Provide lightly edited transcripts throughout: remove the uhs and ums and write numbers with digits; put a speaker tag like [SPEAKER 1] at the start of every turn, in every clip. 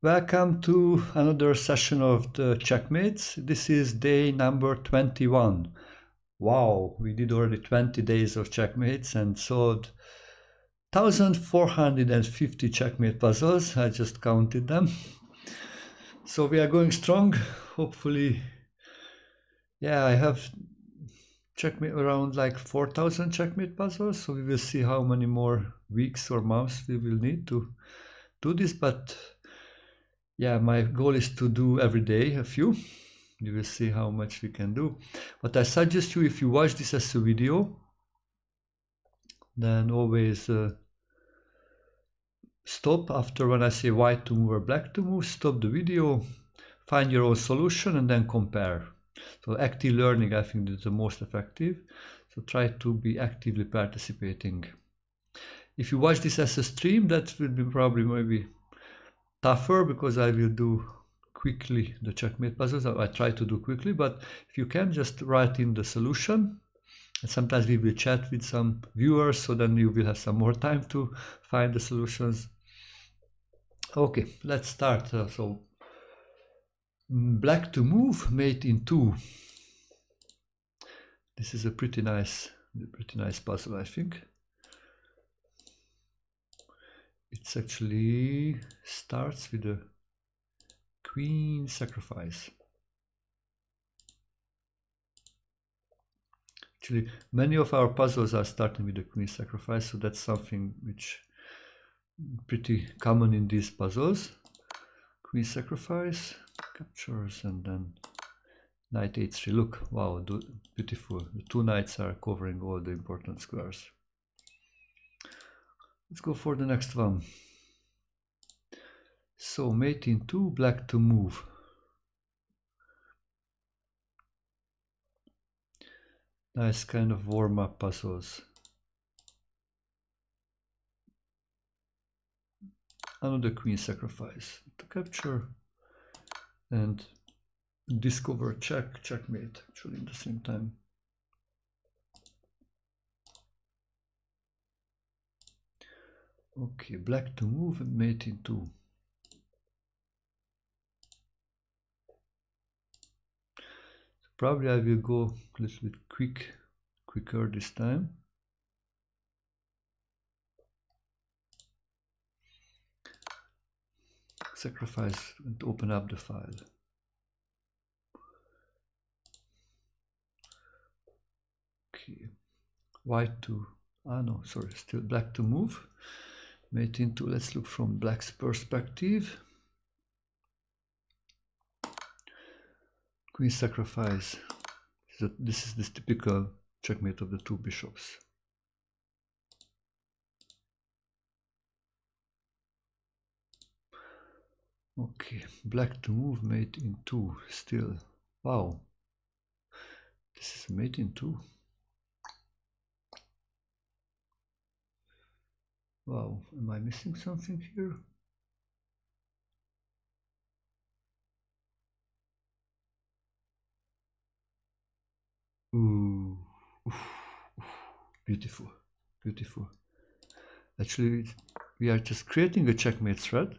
[SPEAKER 1] Welcome to another session of the Checkmates. This is day number 21. Wow, we did already 20 days of Checkmates and solved 1,450 Checkmate puzzles. I just counted them. So we are going strong. Hopefully, yeah, I have Checkmate around like 4,000 Checkmate puzzles. So we will see how many more weeks or months we will need to do this. But yeah, my goal is to do every day a few. You will see how much we can do. But I suggest you, if you watch this as a video, then always stop after when I say white to move or black to move, stop the video, find your own solution and then compare. So active learning, I think, is the most effective. So try to be actively participating. If you watch this as a stream, that will be probably maybe tougher because I will do quickly the Checkmate puzzles. I try to do quickly, but if you can, just write in the solution. And sometimes we will chat with some viewers, so then you will have some more time to find the solutions. Okay, let's start. So black to move, mate in 2. This is a pretty nice puzzle, I think. It's actually starts with a queen sacrifice. Actually, many of our puzzles are starting with the queen sacrifice, so that's something which pretty common in these puzzles. Queen sacrifice, captures, and then knight h3. Look, wow, beautiful. The 2 knights are covering all the important squares. Let's go for the next one. So mate in 2, black to move. Nice kind of warm-up puzzles. Another queen sacrifice to capture and discover checkmate actually at the same time. Okay, black to move and mate in 2. Probably I will go a little bit quicker this time. Sacrifice and open up the file. Okay, white to, no, sorry, still black to move. Mate in 2, let's look from black's perspective. Queen sacrifice. This is this typical checkmate of the 2 bishops. Okay, black to move, mate in 2 still. Wow, this is a mate in 2. Wow, am I missing something here? Ooh, beautiful, beautiful. Actually, we are just creating a checkmate thread.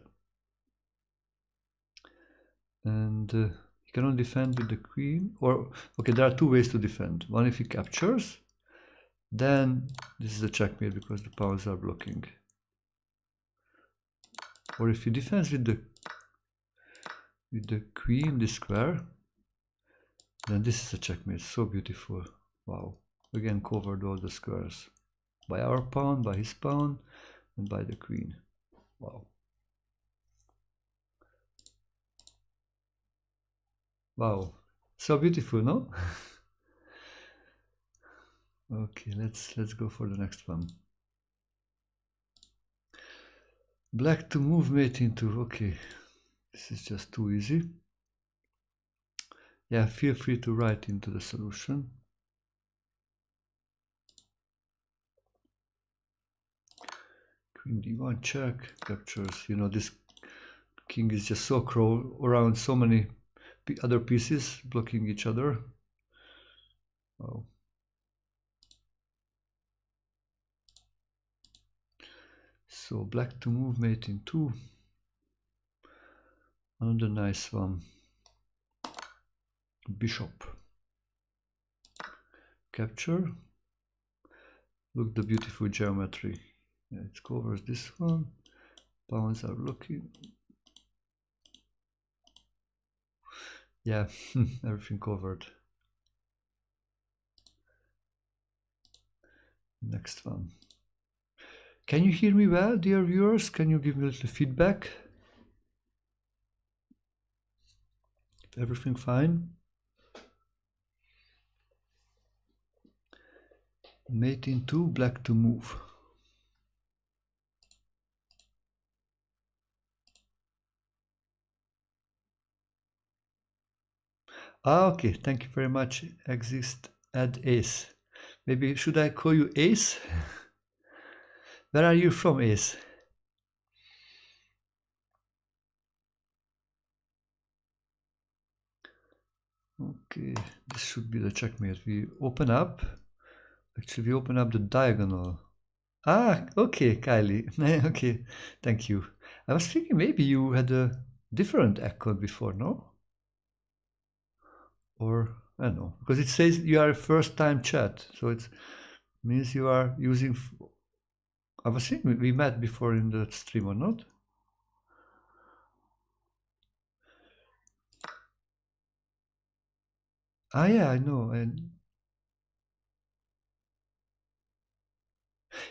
[SPEAKER 1] And you cannot defend with the queen, or okay, there are 2 ways to defend. One, if he captures, then this is a checkmate because the pawns are blocking. Or if he defends with the queen, this square, then this is a checkmate. So beautiful. Wow, again covered all the squares by our pawn, by his pawn, and by the queen. Wow. Wow, so beautiful, no? Okay, let's go for the next one. Black to move, mate in 2. Okay, this is just too easy. Yeah, feel free to write into the solution. Queen d1 check, captures. You know, this king is just so around so many other pieces blocking each other. Wow. So black to move, mate in 2. Another nice one. Bishop. Capture. Look the beautiful geometry. Yeah, it covers this one. Pawns are looking. Yeah, everything covered. Next one. Can you hear me well, dear viewers? Can you give me a little feedback? Everything fine? Mate in 2, black to move. Ah, okay, thank you very much. Exist, add ace. Maybe should I call you Ace? Where are you from, Ace? Okay, this should be the checkmate. We open up. Actually, we open up the diagonal. Ah, okay, Kylie. Okay, thank you. I was thinking maybe you had a different account before, no? Or I don't know, because it says you are a first-time chat, so it means you are using. I was thinking we met before in the stream or not? Ah, yeah, I know. And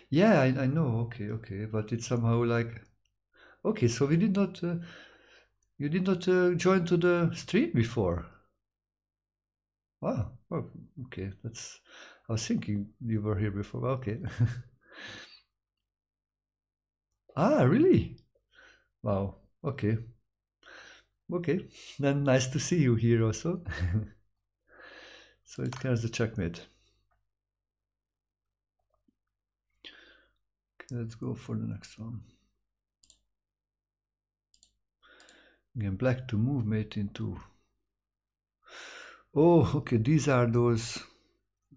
[SPEAKER 1] yeah, I know. Okay, okay, but it's somehow like okay. So we did not. You did not join to the stream before. Wow. Oh, okay. That's. I was thinking you were here before. Okay. Ah, really? Wow. Okay. Okay. Then nice to see you here also. So it carries the checkmate. Okay, let's go for the next one. Again, black to move, mate in 2. Oh, okay. These are those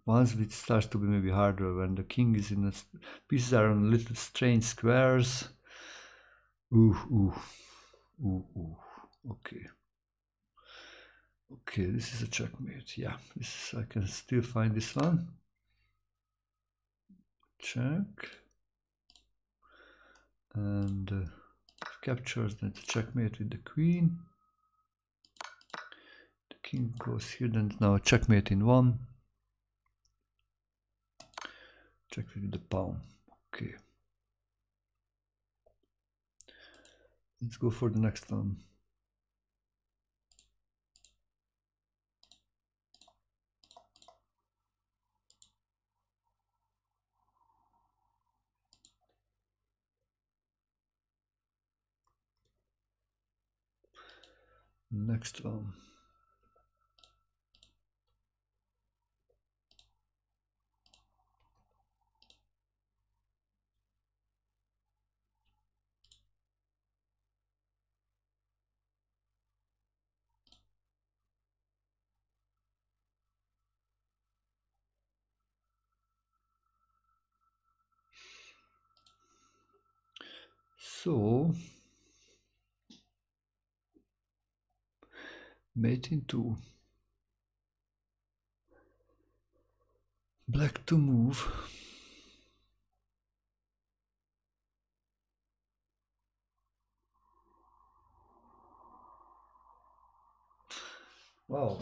[SPEAKER 1] ones which starts to be maybe harder when the king is in a pieces are on little strange squares. Ooh, ooh, ooh, ooh. Okay. Okay, this is a checkmate. Yeah, this is, I can still find this one. Check. And captures, then it's a checkmate with the queen. The king goes here, then it's now a checkmate in 1. Checkmate with the pawn. Okay. Let's go for the next one. Next one. So, mate in 2. Black to move. Wow.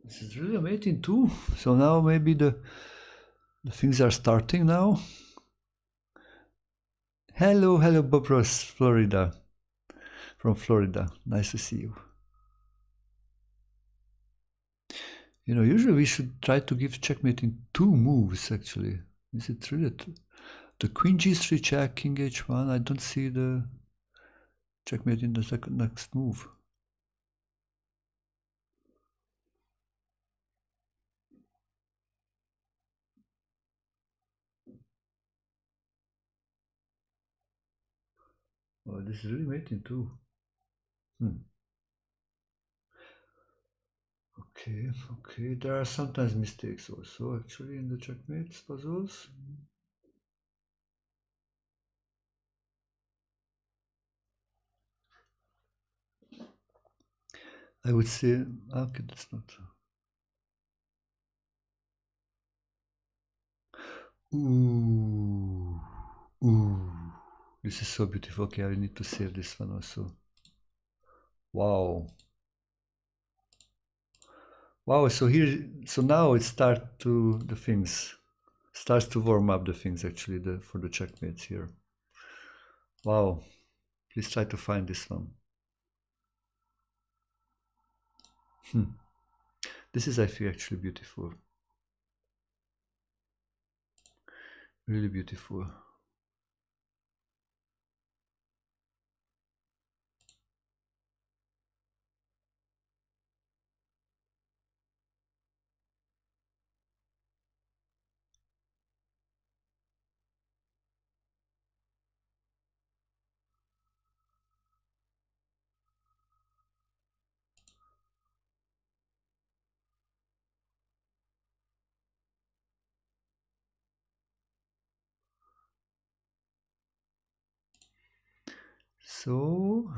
[SPEAKER 1] This is really a mate in 2. So now maybe the things are starting now. Hello, hello, Bob Ross, Florida. From Florida. Nice to see you. You know, usually we should try to give checkmate in 2 moves, actually. Is it really? The queen g3 check, king h1. I don't see the checkmate in the next move. Oh, this is really mate in 2. Okay, okay. There are sometimes mistakes also, actually, in the checkmates puzzles. I would say, okay, that's not. Ooh, ooh, this is so beautiful. Okay, I need to save this one also. Wow. Wow, so here, so now it starts to warm up the things actually for the checkmates here. Wow, please try to find this one. This is, I think, actually beautiful. Really beautiful. So,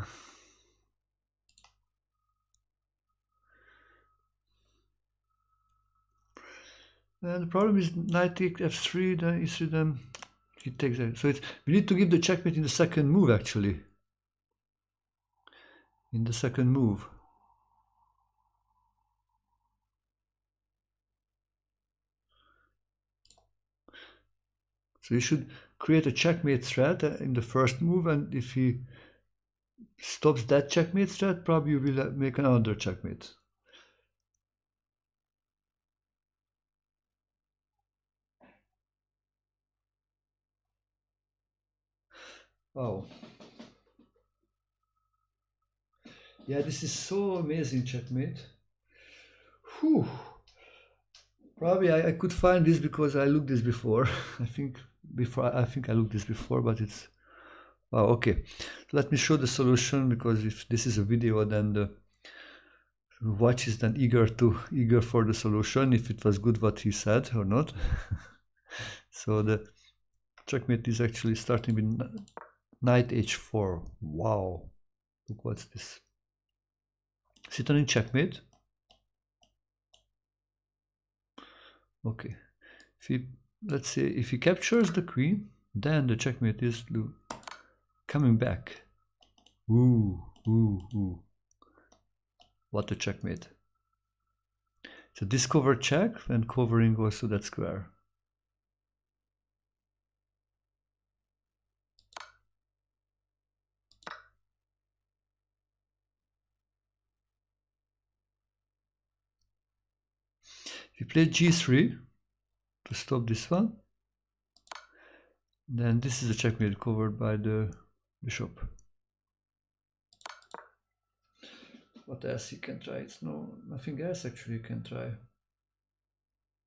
[SPEAKER 1] the problem is knight takes f3, then e3, then he takes it. So we need to give the checkmate in the second move actually. In the second move. So you should create a checkmate threat in the first move, and if he stops that checkmate threat, probably you will make another checkmate. Wow. Yeah, this is so amazing, checkmate. Whew. Probably I could find this because I looked this before. I think I looked this before, but it's wow. Okay, so let me show the solution, because if this is a video, then the watch is then eager for the solution, if it was good what he said or not. So the checkmate is actually starting with knight h4. Wow, look what's this. Sit on in checkmate. Okay, let's say if he captures the queen, then the checkmate is coming back. Ooh, ooh, ooh. What a checkmate. It's a discovered check and covering also that square. If you play g3 to stop this one, then this is a checkmate covered by the bishop. What else you can try? It's nothing else actually you can try.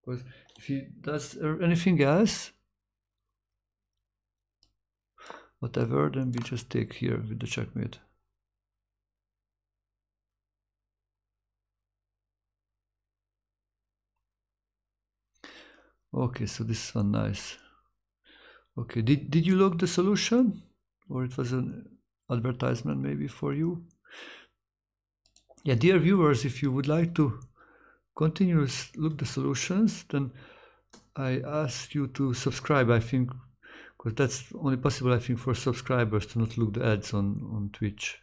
[SPEAKER 1] Because if he does anything else, whatever, then we just take here with the checkmate. Okay, so this one nice. Okay, did you log the solution, or it was an advertisement maybe for you? Yeah, dear viewers, if you would like to continue look the solutions, then I ask you to subscribe, I think, because that's only possible, I think, for subscribers to not look the ads on Twitch.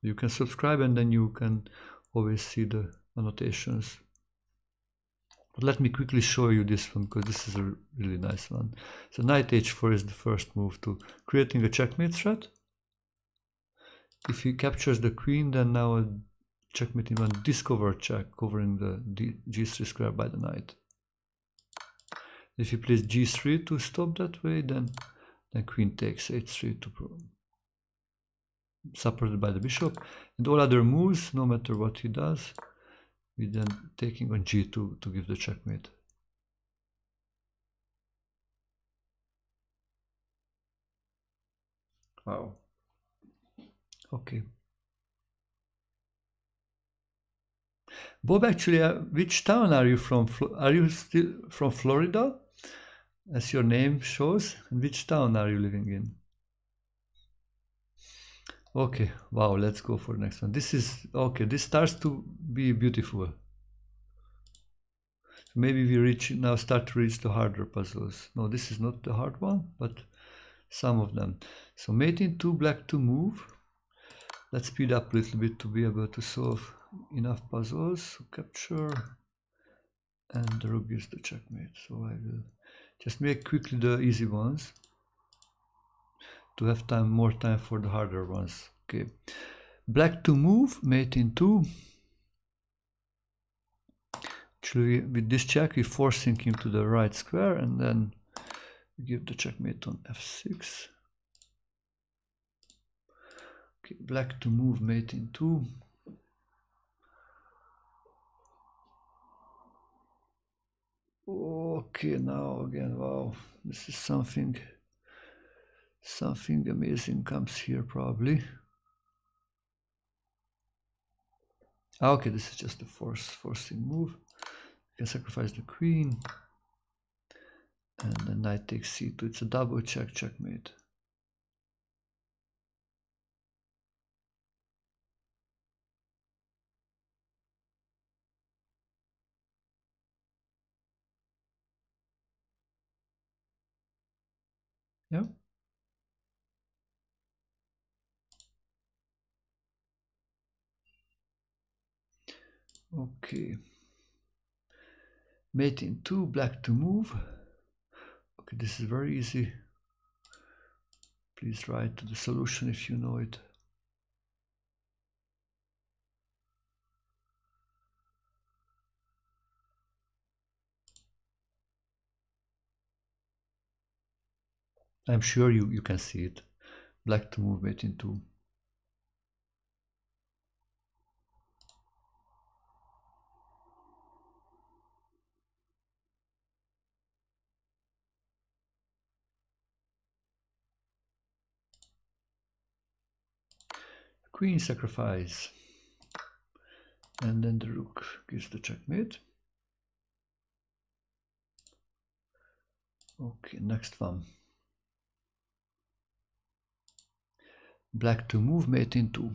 [SPEAKER 1] You can subscribe and then you can always see the annotations. But let me quickly show you this one, because this is a really nice one. So knight h4 is the first move to creating a checkmate threat. If he captures the queen, then now a checkmate in one discovered check covering the g3 square by the knight. If he plays g3 to stop that way, then queen takes h3 to supported by the bishop, and all other moves, no matter what he does, we then taking on g2 to give the checkmate. Wow. Okay. Bob, actually, which town are you from? Are you still from Florida, as your name shows? And which town are you living in? Okay, wow, let's go for the next one. This is okay, this starts to be beautiful. Maybe we reach now, start to reach the harder puzzles. No, this is not the hard one, but some of them. So mate in 2, black to move. Let's speed up a little bit to be able to solve enough puzzles. So capture, and the rook gives the checkmate. So I will just make quickly the easy ones to have time, more time for the harder ones. Okay, black to move, mate in 2. Actually, with this check, we're forcing him to the right square, and then we give the checkmate on f6. Okay, black to move, mate in 2. Okay, now again, wow, this is something amazing comes here probably. Okay, this is just a forcing move. You can sacrifice the queen, and then knight takes c2. It's a double checkmate. Yeah. Okay. Mate in 2, black to move. Okay, this is very easy. Please write to the solution if you know it. I'm sure you can see it. Black to move, mate in 2. Queen sacrifice, and then the rook gives the checkmate. Okay, next one. Black to move, mate in 2.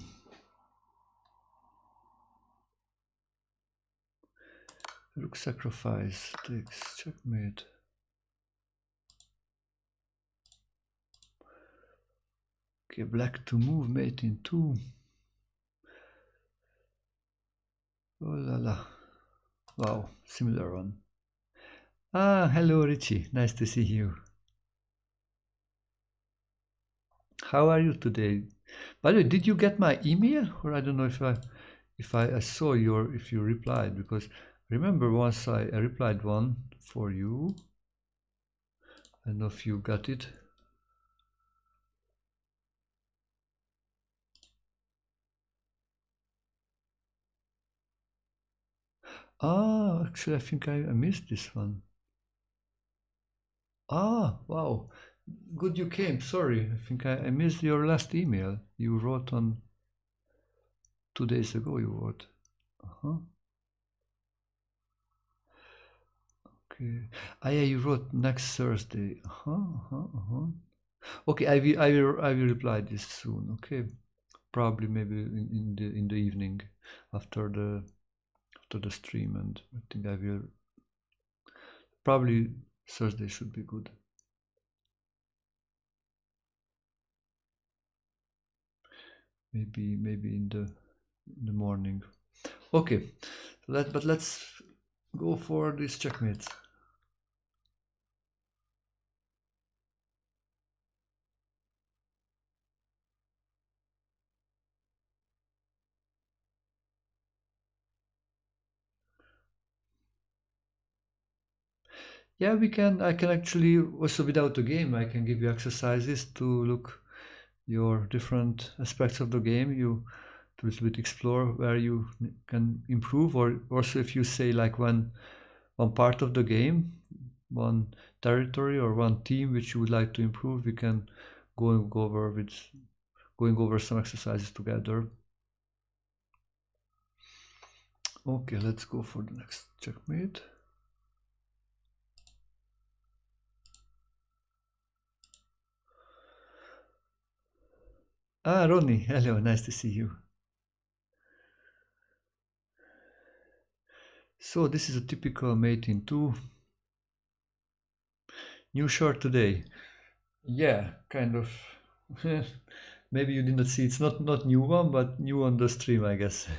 [SPEAKER 1] Rook sacrifice takes checkmate. Okay, black to move, mate in 2. Oh la la. Wow, similar one. Ah, hello Richie, nice to see you. How are you today? By the way, did you get my email? Or I don't know if I saw if you replied, because remember once I replied one for you. I don't know if you got it. Ah, actually I think I missed this one. Ah, wow. Good you came. Sorry, I think I missed your last email. You wrote on 2 days ago, you wrote. Okay. Ah, yeah, you wrote next Thursday. Okay, I will reply this soon. Okay, probably maybe in the evening after the stream, and I think I will. Probably Thursday should be good. Maybe in the morning. Okay, but let's go for this checkmate. Yeah, I can actually also, without the game, I can give you exercises to look your different aspects of the game. You to a little bit explore where you can improve, or also if you say like one part of the game, one territory or one team which you would like to improve, we can going over some exercises together. Okay, let's go for the next checkmate. Ah, Ronnie, hello, nice to see you. So this is a typical mate in 2. New shirt today. Yeah, kind of. Maybe you did not see. It's not new one, but new on the stream, I guess.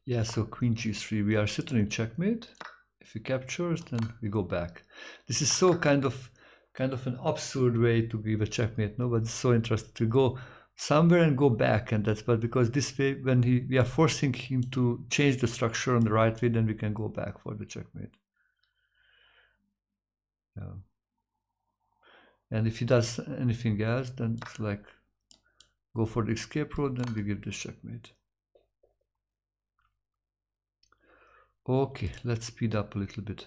[SPEAKER 1] Yeah, so queen g3. We are sitting in checkmate. If we capture, then we go back. This is so kind of an absurd way to give a checkmate, no? But it's so interesting to go somewhere and go back, and that's but because this way, when we are forcing him to change the structure on the right way, then we can go back for the checkmate. Yeah. And if he does anything else, then it's like go for the escape road, then we give this checkmate. Okay, let's speed up a little bit.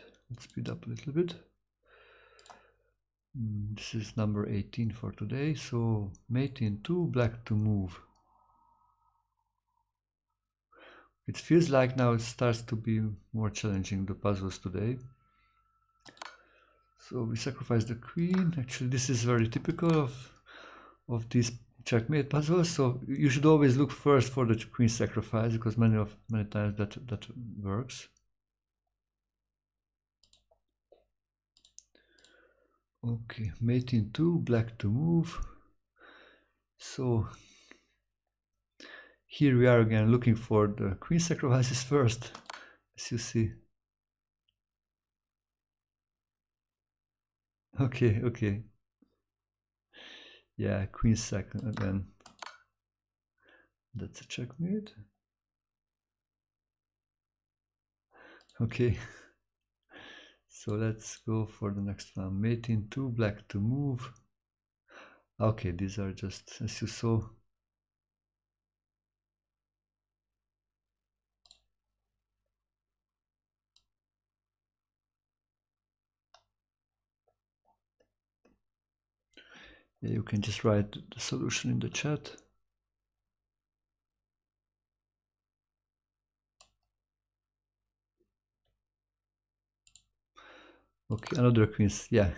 [SPEAKER 1] This is number 18 for today. So mate in 2, black to move. It feels like now it starts to be more challenging, the puzzles today. So we sacrifice the queen. Actually, this is very typical of these checkmate puzzles. So you should always look first for the queen sacrifice, because many times that works. Okay, mate in 2, black to move. So here we are again looking for the queen sacrifices first, as you see. Okay. Yeah, queen sac again. That's a checkmate. Okay. So let's go for the next one. Mate in 2, black to move. Okay, these are just as you saw. Yeah, you can just write the solution in the chat. Okay, another queens. Yeah.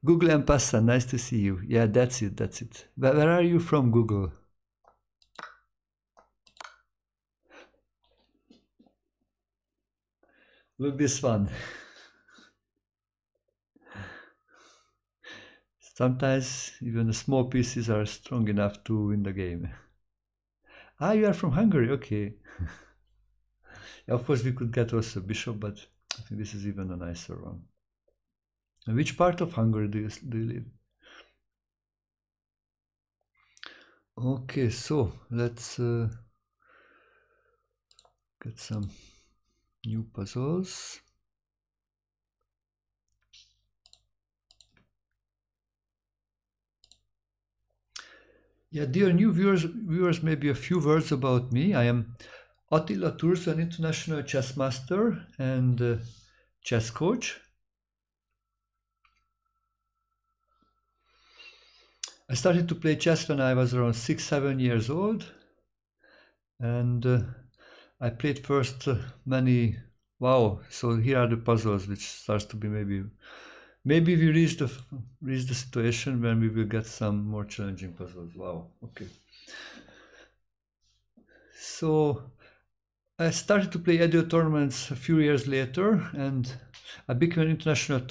[SPEAKER 1] Google and Passa, nice to see you. Yeah, that's it. Where are you from, Google? Look this one. Sometimes even the small pieces are strong enough to win the game. Ah, you are from Hungary, okay. Yeah, of course we could get also bishop, but I think this is even a nicer one. And which part of Hungary do you live? Okay, so let's get some new puzzles. Yeah, dear new viewers, maybe a few words about me. I am Attila Turz, an international chess master and chess coach. I started to play chess when I was around 6-7 years old, and I played first many. Wow! So here are the puzzles, which starts to be maybe we reach the situation when we will get some more challenging puzzles. Wow! Okay. So I started to play Edo tournaments a few years later, and I became an international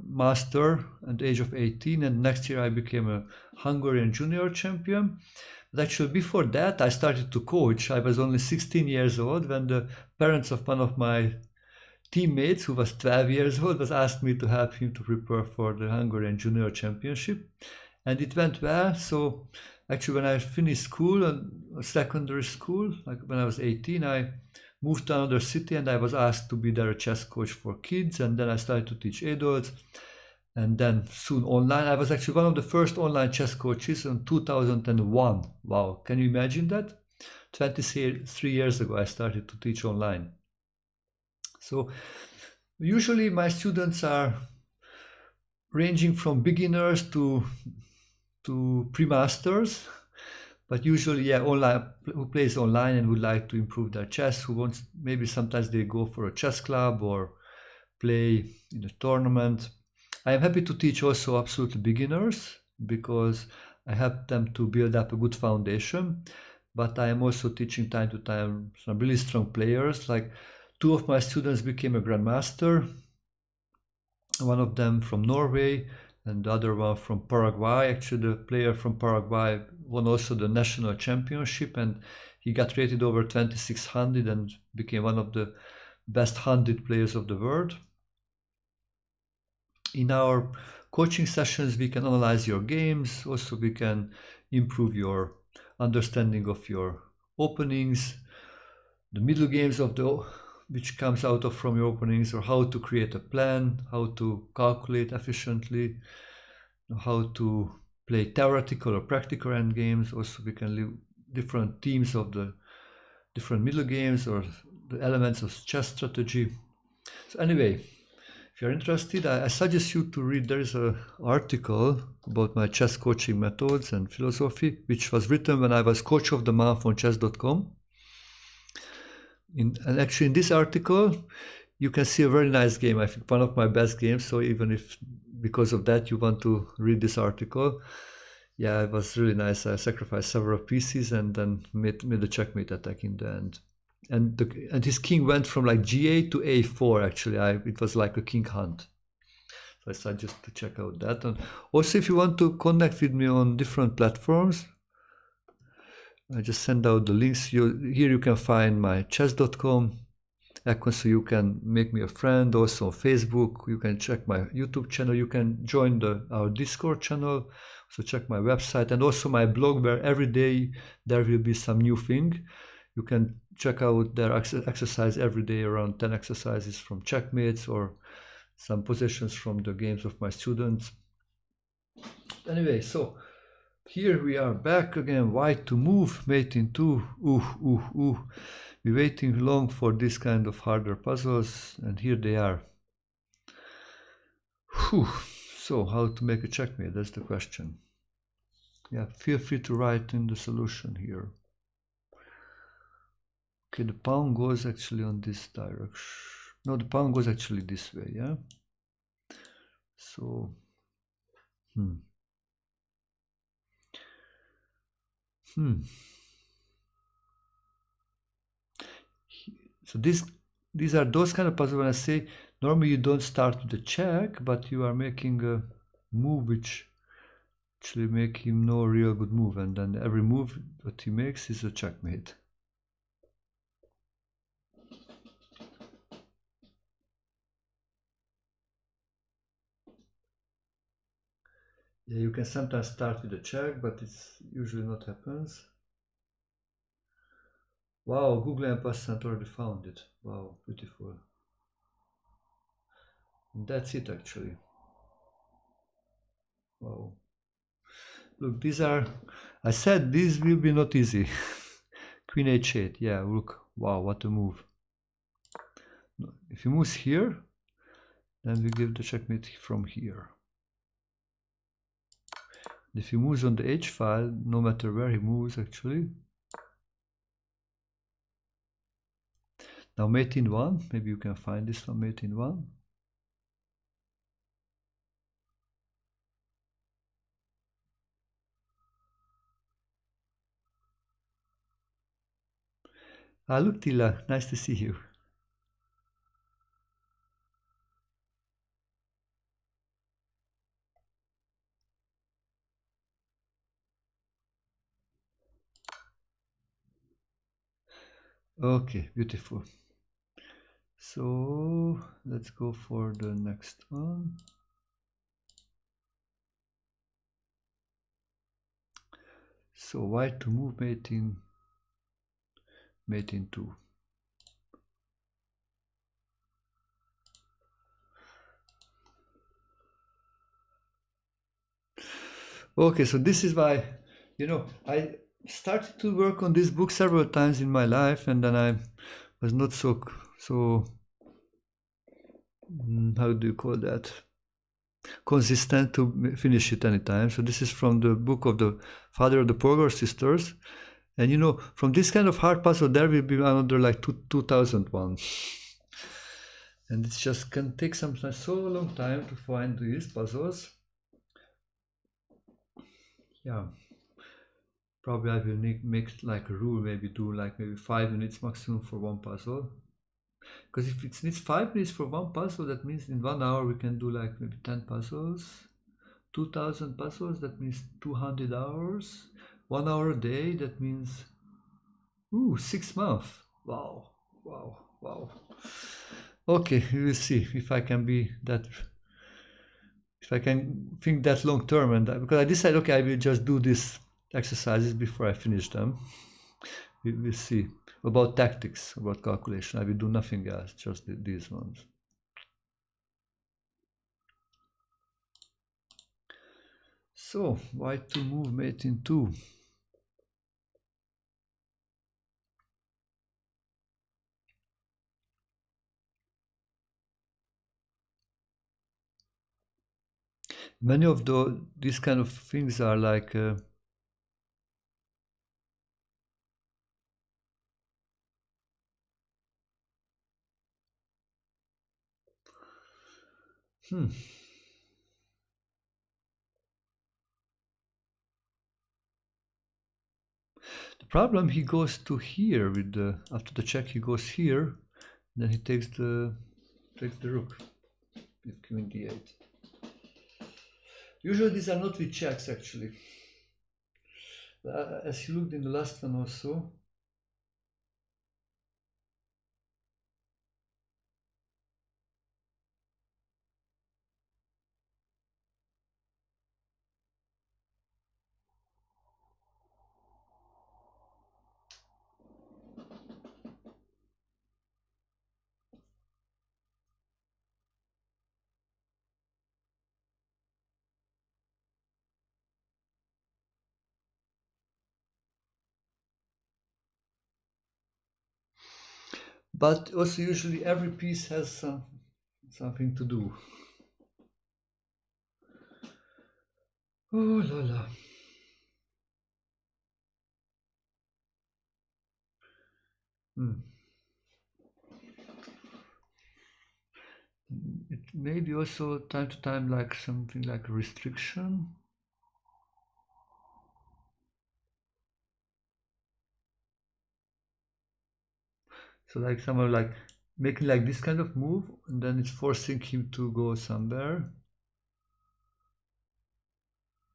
[SPEAKER 1] master at the age of 18, and next year I became a Hungarian junior champion. But actually before that I started to coach. I was only 16 years old when the parents of one of my teammates, who was 12 years old, was asked me to help him to prepare for the Hungarian junior championship, and it went well. So actually when I finished school, secondary school, like when I was 18, I moved to another city and I was asked to be there a chess coach for kids, and then I started to teach adults, and then soon online. I was actually one of the first online chess coaches in 2001. Wow, can you imagine that? 23 years ago I started to teach online. So usually my students are ranging from beginners to pre-masters, but usually, yeah, online, who plays online and would like to improve their chess, who wants, maybe sometimes they go for a chess club or play in a tournament. I am happy to teach also absolute beginners because I help them to build up a good foundation, but I am also teaching time to time some really strong players. Like 2 of my students became a grandmaster, one of them from Norway and the other one from Paraguay. Actually, the player from Paraguay won also the national championship, and he got rated over 2600 and became one of the best 100 players of the world. In our coaching sessions, we can analyze your games. Also, we can improve your understanding of your openings, the middle games of the which comes out of from your openings, or how to create a plan, how to calculate efficiently, how to play theoretical or practical end games. Also, we can leave different themes of the different middle games or the elements of chess strategy. So anyway, if you're interested, I suggest you to read. There is an article about my chess coaching methods and philosophy, which was written when I was coach of the month on chess.com. And actually in this article, you can see a very nice game. I think one of my best games. So even if because of that you want to read this article, yeah, it was really nice. I sacrificed several pieces and then made the checkmate attack in the end. And his king went from like g8 to a4. Actually, it was like a king hunt. So I suggest to check out that. And also, if you want to connect with me on different platforms, I just send out the links. Here you can find my chess.com account, so you can make me a friend. Also on Facebook, you can check my YouTube channel. You can join our Discord channel. So check my website and also my blog, where every day there will be some new thing. You can check out their exercise every day, around 10 exercises from checkmates or some positions from the games of my students. Anyway, so here we are back again. White to move, mate in 2. We're waiting long for this kind of harder puzzles, and here they are. Whew. So how to make a checkmate? That's the question. Yeah, feel free to write in the solution here. Okay, the pawn goes actually on this direction. No, the pawn goes actually this way, yeah? So, So these are those kind of puzzles when I say normally you don't start with a check, but you are making a move which actually make him no real good move, and then every move that he makes is a checkmate. Yeah, you can sometimes start with a check, but it's usually not happens. Wow, Google and Passant already found it. Wow, beautiful. And that's it actually. Wow. Look, these are, I said these will be not easy. Queen h8, yeah, look, wow, what a move. If he moves here, then we give the checkmate from here. If he moves on the h file, no matter where he moves actually. Now mate in 1, maybe you can find this one, mate in 1. Ah, look, Tila, nice to see you. Okay, beautiful. So let's go for the next one. So white to move mate in 2. Okay, so this is why, you know, I started to work on this book several times in my life, and then I was not so how do you call that? consistent to finish it anytime. So this is from the book of the father of the Polgár sisters. And you know, from this kind of hard puzzle, there will be another like 2001. And it just can take sometimes so long time to find these puzzles. Yeah. Probably I will make like a rule, maybe do like maybe 5 minutes maximum for one puzzle. Because if it needs 5 minutes for one puzzle, that means in 1 hour we can do like maybe 10 puzzles. 2000 puzzles, that means 200 hours. 1 hour a day, that means 6 months. Wow, wow, wow. Okay, we will see if I can be that, if I can think that long term. And because I decided, okay, I will just do these exercises before I finish them. We will see. About tactics, about calculation, I will do nothing else, just these ones. So, white to move mate in 2. Many of these kind of things are like The problem, he goes to here with the, after the check he goes here, then he takes the rook with queen d8. Usually these are not with checks actually. As you looked in the last one also. But also usually every piece has something to do. Oh la la. It may be also time to time like something like a restriction. So like someone like making like this kind of move, and then it's forcing him to go somewhere.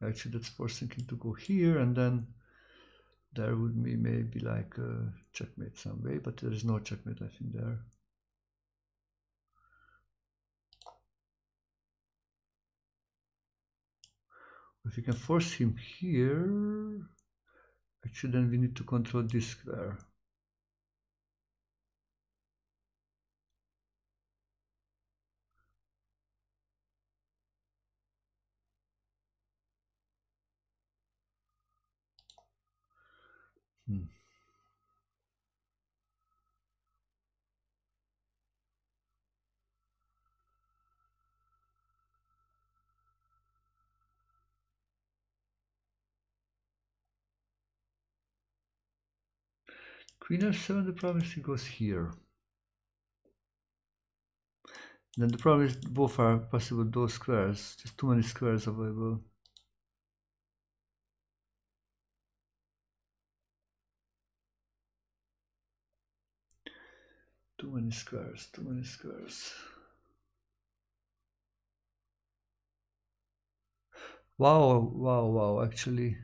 [SPEAKER 1] Actually, that's forcing him to go here, and then there would be maybe like a checkmate some way, but there is no checkmate, I think, there. If we can force him here, actually then we need to control this square. Queen f7, the problem is he goes here. Then the problem is both are possible, those squares, just too many squares available. Too many squares, too many squares. Wow, wow, wow, actually,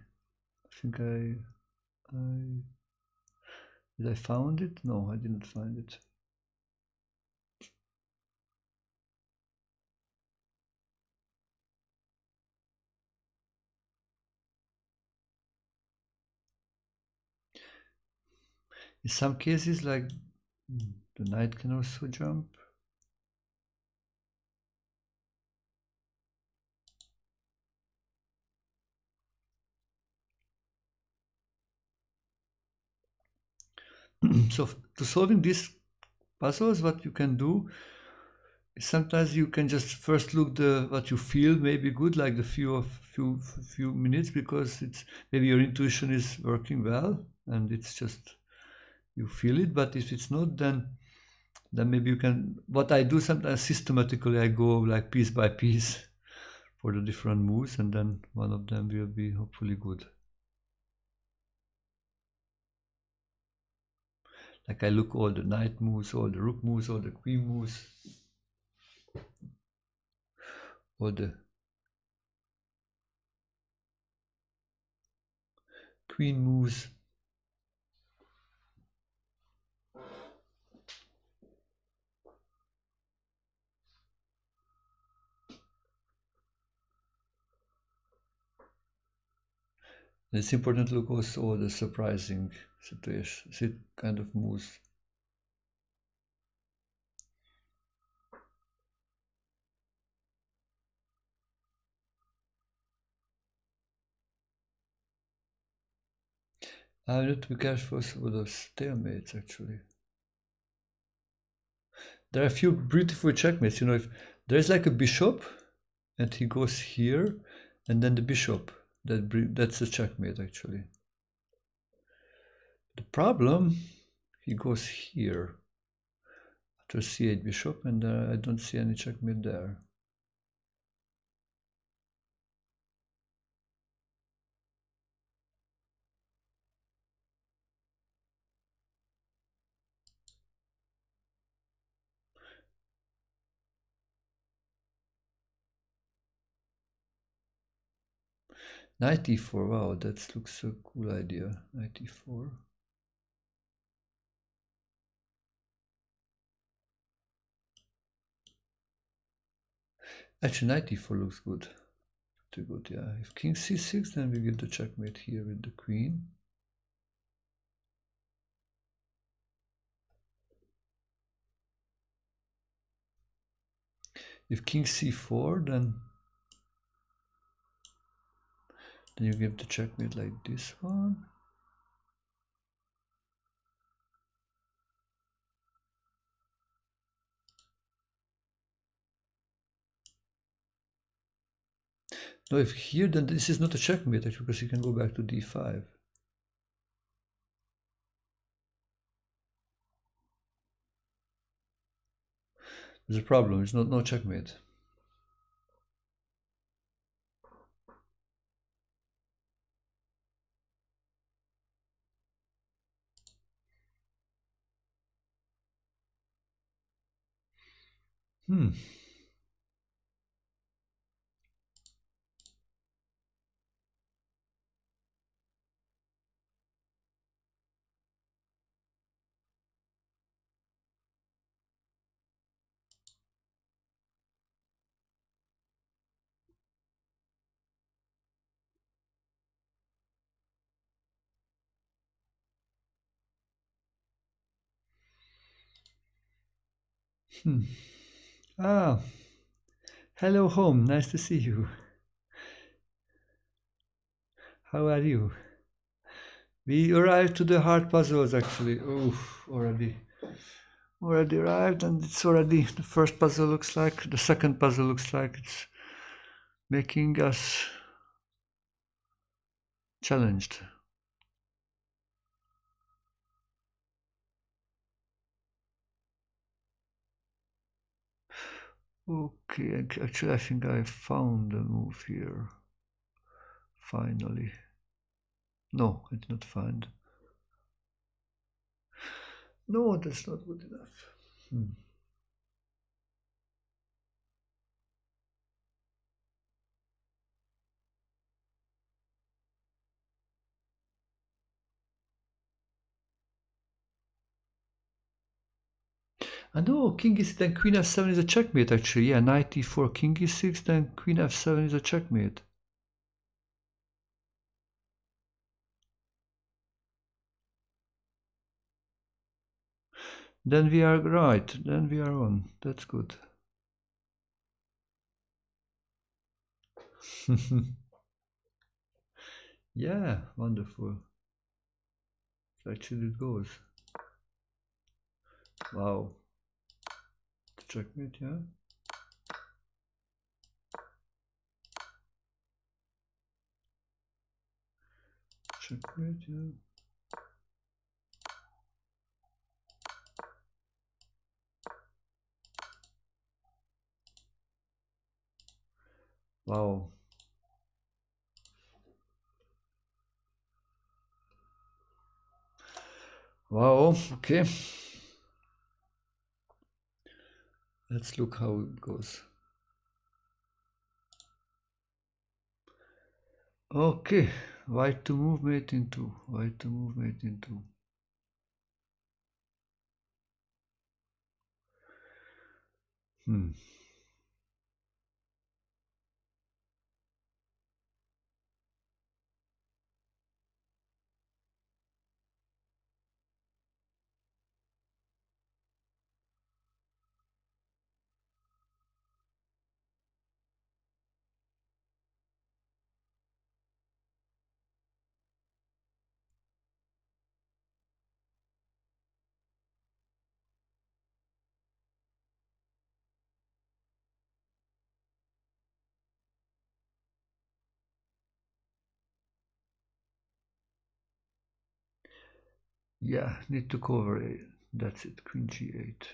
[SPEAKER 1] I think did I found it? No, I didn't find it. In some cases, like the knight can also jump. So to solving these puzzles, what you can do, sometimes you can just first look what you feel maybe good, like the few minutes, because it's maybe your intuition is working well and it's just you feel it. But if it's not, then maybe you can. What I do sometimes systematically, I go like piece by piece for the different moves, and then one of them will be hopefully good. Like I look all the knight moves, all the rook moves, all the queen moves, all the queen moves. And it's important to look also all the surprising situation, kind of moves. I need to be careful with those stalemates actually. There are a few beautiful checkmates, you know, if there's like a bishop and he goes here and then the bishop, that's a checkmate actually. The problem, he goes here after c8 bishop, and I don't see any checkmate there. Knight e4, wow, that looks a cool idea. Knight e4. Actually, knight e4 looks good. Pretty good, yeah. If king c6, then we get the checkmate here with the queen. If king c4, then you give the checkmate like this one. No, if here, then this is not a checkmate actually, because you can go back to d5. There's a problem, it's no checkmate. Ah, hello home, nice to see you. How are you? We arrived to the hard puzzles actually. Oof, already arrived, and it's already, the first puzzle looks like, the second puzzle looks like it's making us challenged. Okay, actually I think I found the move here. Finally. No, I did not find. No, that's not good enough. No, king e6, then queen f7 is a checkmate actually. Yeah, knight e4, king e6, then queen f7 is a checkmate. Then we are right, then we are on. That's good. Yeah, wonderful. So actually it goes. Wow. Checkmate, yeah. checkmate, yeah. Wow. Wow, okay. Let's look how it goes. Okay, white to move, mate into, white to move, mate into. Yeah, need to cover it. That's it, queen g8.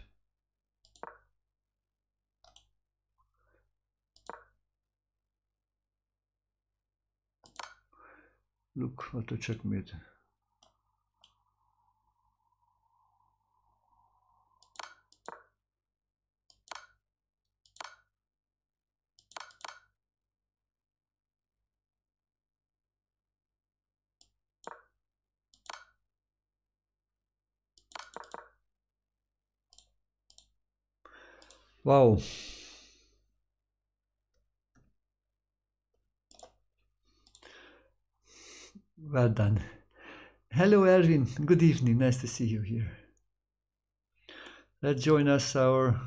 [SPEAKER 1] Look, what a checkmate. Wow. Well done. Hello, Erwin. Good evening. Nice to see you here. Let's join us our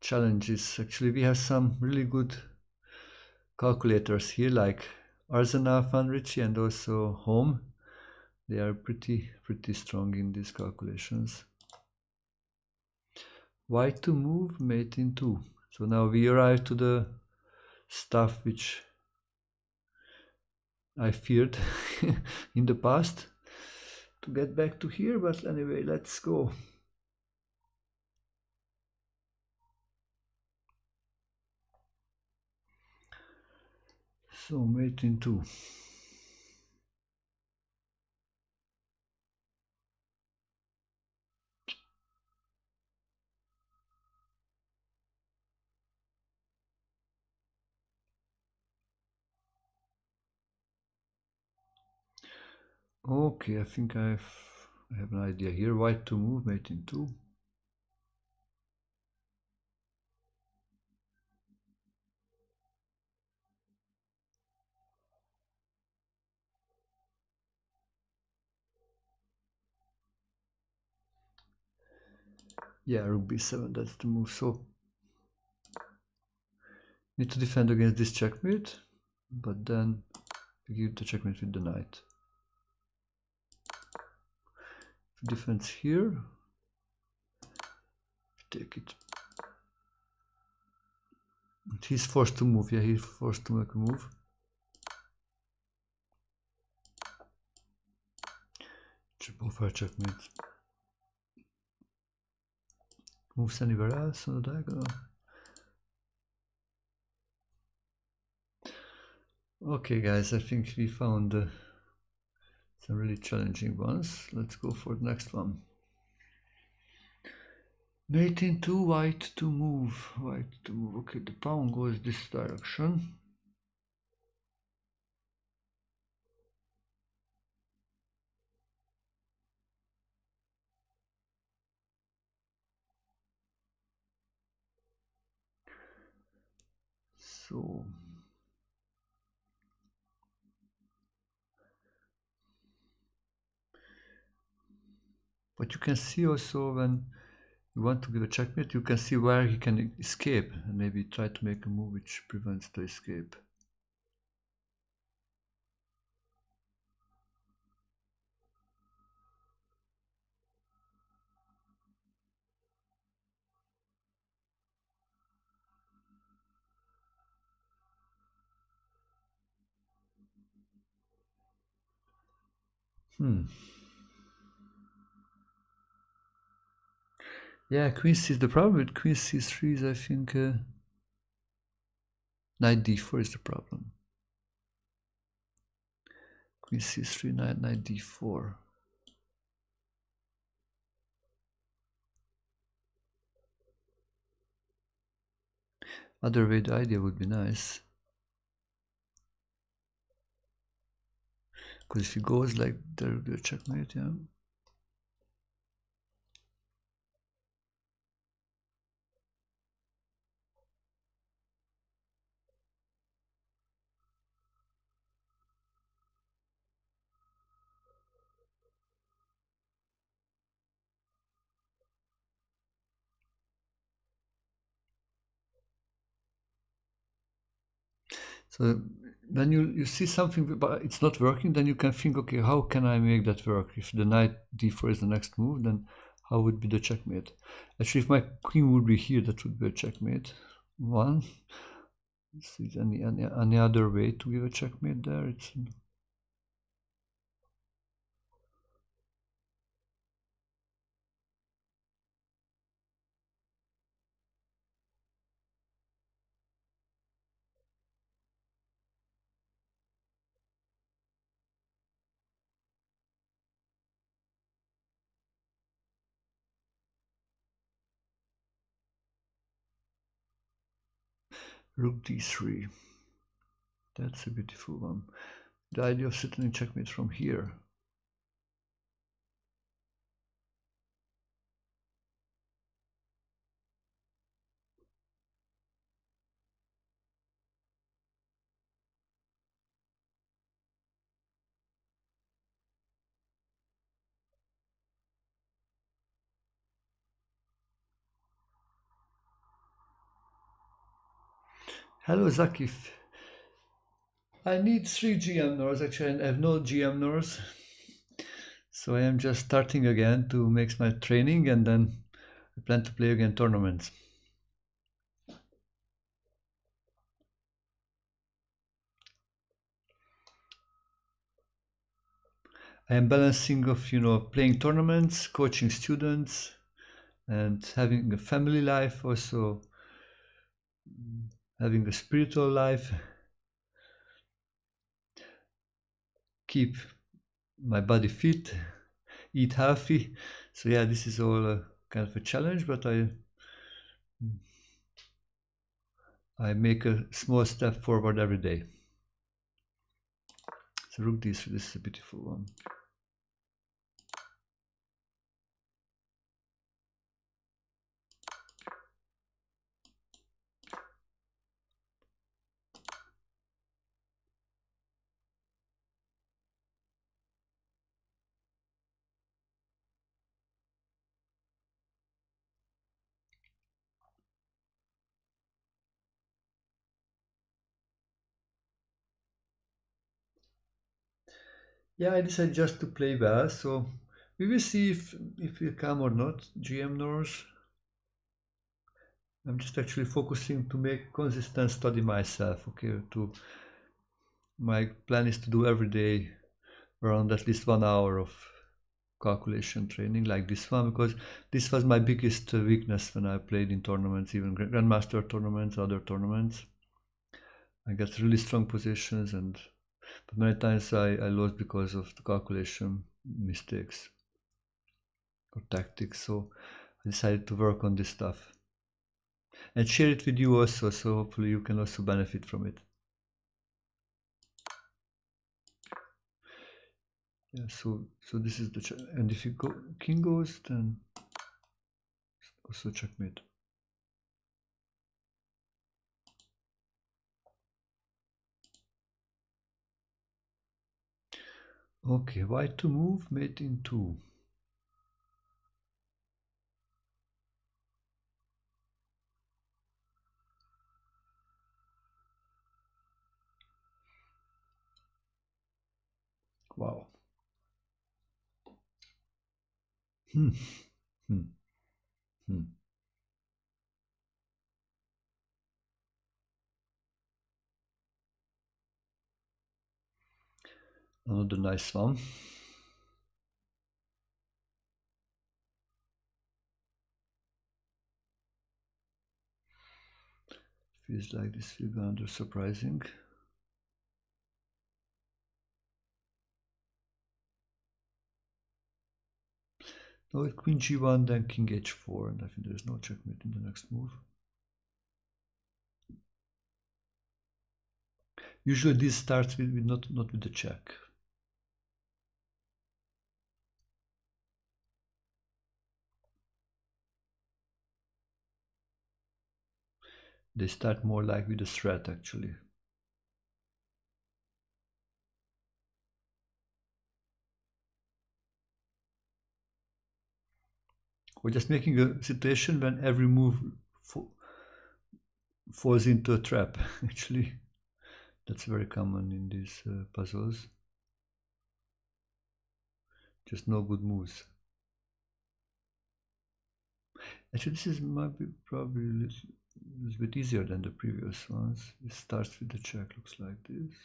[SPEAKER 1] challenges. Actually, we have some really good calculators here, like Arzana, Fanrici, and also Home. They are pretty strong in these calculations. White to move, mate in 2. So now we arrive to the stuff which I feared in the past to get back to here, but anyway, let's go. So mate in 2. Okay, I think I have an idea here. White to move, mate in 2. Yeah, rook b7, that's the move. So need to defend against this checkmate, but then we give the checkmate with the knight. Defense here, take it. He's forced to move. Yeah, he's forced to make a move. Over checkmate. Moves anywhere else on the diagonal. Okay, guys, I think we found some really challenging ones. Let's go for the next one. Mate in 2, white to move. White to move. Okay, the pawn goes this direction. So but you can see also when you want to give a checkmate, you can see where he can escape and maybe try to make a move which prevents the escape. Yeah, queen c is the problem with queen c3 is I think knight d4 is the problem. Queen c3, knight d4. Other way the idea would be nice. Because if he goes like there will be a checkmate, yeah. So when you see something but it's not working, then you can think, okay, how can I make that work? If the knight d4 is the next move, then how would be the checkmate? Actually, if my queen would be here, that would be a checkmate. One. Is any other way to give a checkmate there? It's rook d3. That's a beautiful one. The idea of settling checkmate from here. Hello Zakif. I need 3 GM Nors. Actually, I have no GM Nors. So I am just starting again to make my training, and then I plan to play again tournaments. I am balancing of, playing tournaments, coaching students, and having a family life, also having a spiritual life, keep my body fit, eat healthy. So yeah, this is all a kind of a challenge, but I make a small step forward every day. So rook d3, this is a beautiful one. Yeah, I decided just to play well, so we will see if we come or not, GM Norse. I'm just actually focusing to make consistent study myself, okay? My plan is to do every day around at least 1 hour of calculation training like this one, because this was my biggest weakness when I played in tournaments, even Grandmaster tournaments, other tournaments. I got really strong positions, but many times I lost because of the calculation mistakes or tactics. So I decided to work on this stuff and share it with you also, so hopefully you can also benefit from it. Yeah, so this is the and if you king goes, then also checkmate. Okay, white to move, mate in 2. Wow. Hmm. Hmm. Hmm. Another nice one. Feels like this will be under surprising. Now with queen g1, then king h4, and I think there is no checkmate in the next move. Usually this starts with not with the check. They start more like with a threat actually. We're just making a situation when every move falls into a trap actually. That's very common in these puzzles. Just no good moves. Actually, this is might be probably a little bit easier than the previous ones. It starts with the check, looks like this.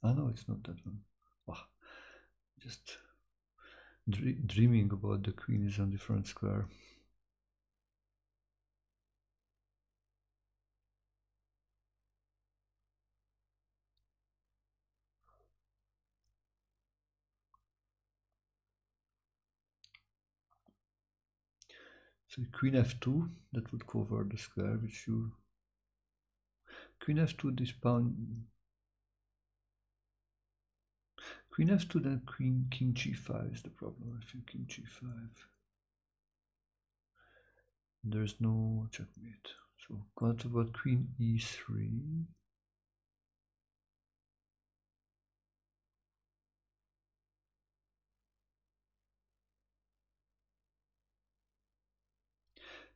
[SPEAKER 1] Ah, no, it's not that one. Oh, just dreaming about the queen is on the front square. So queen f2, that would cover the square, which you... Queen f2, this pawn... Queen f2, then king g5 is the problem, I think, king g5. There's no checkmate. So what about queen e3?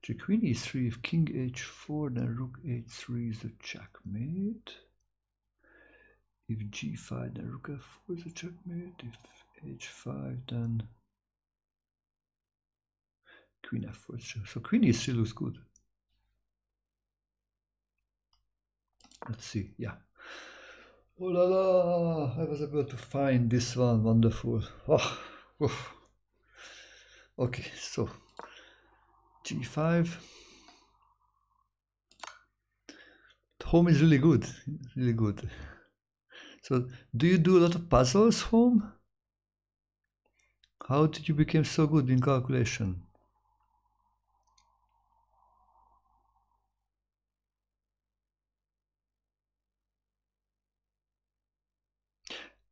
[SPEAKER 1] So queen e3, if king h4, then rook h3 is a checkmate. If g5, then rook f4 is a checkmate. If h5, then queen f4 is a checkmate. So queen e3 looks good. Let's see, yeah. Oh la la, I was able to find this one, wonderful. Oh, oh. Okay, so g5. Home is really good, really good. So, do you do a lot of puzzles, home? How did you become so good in calculation?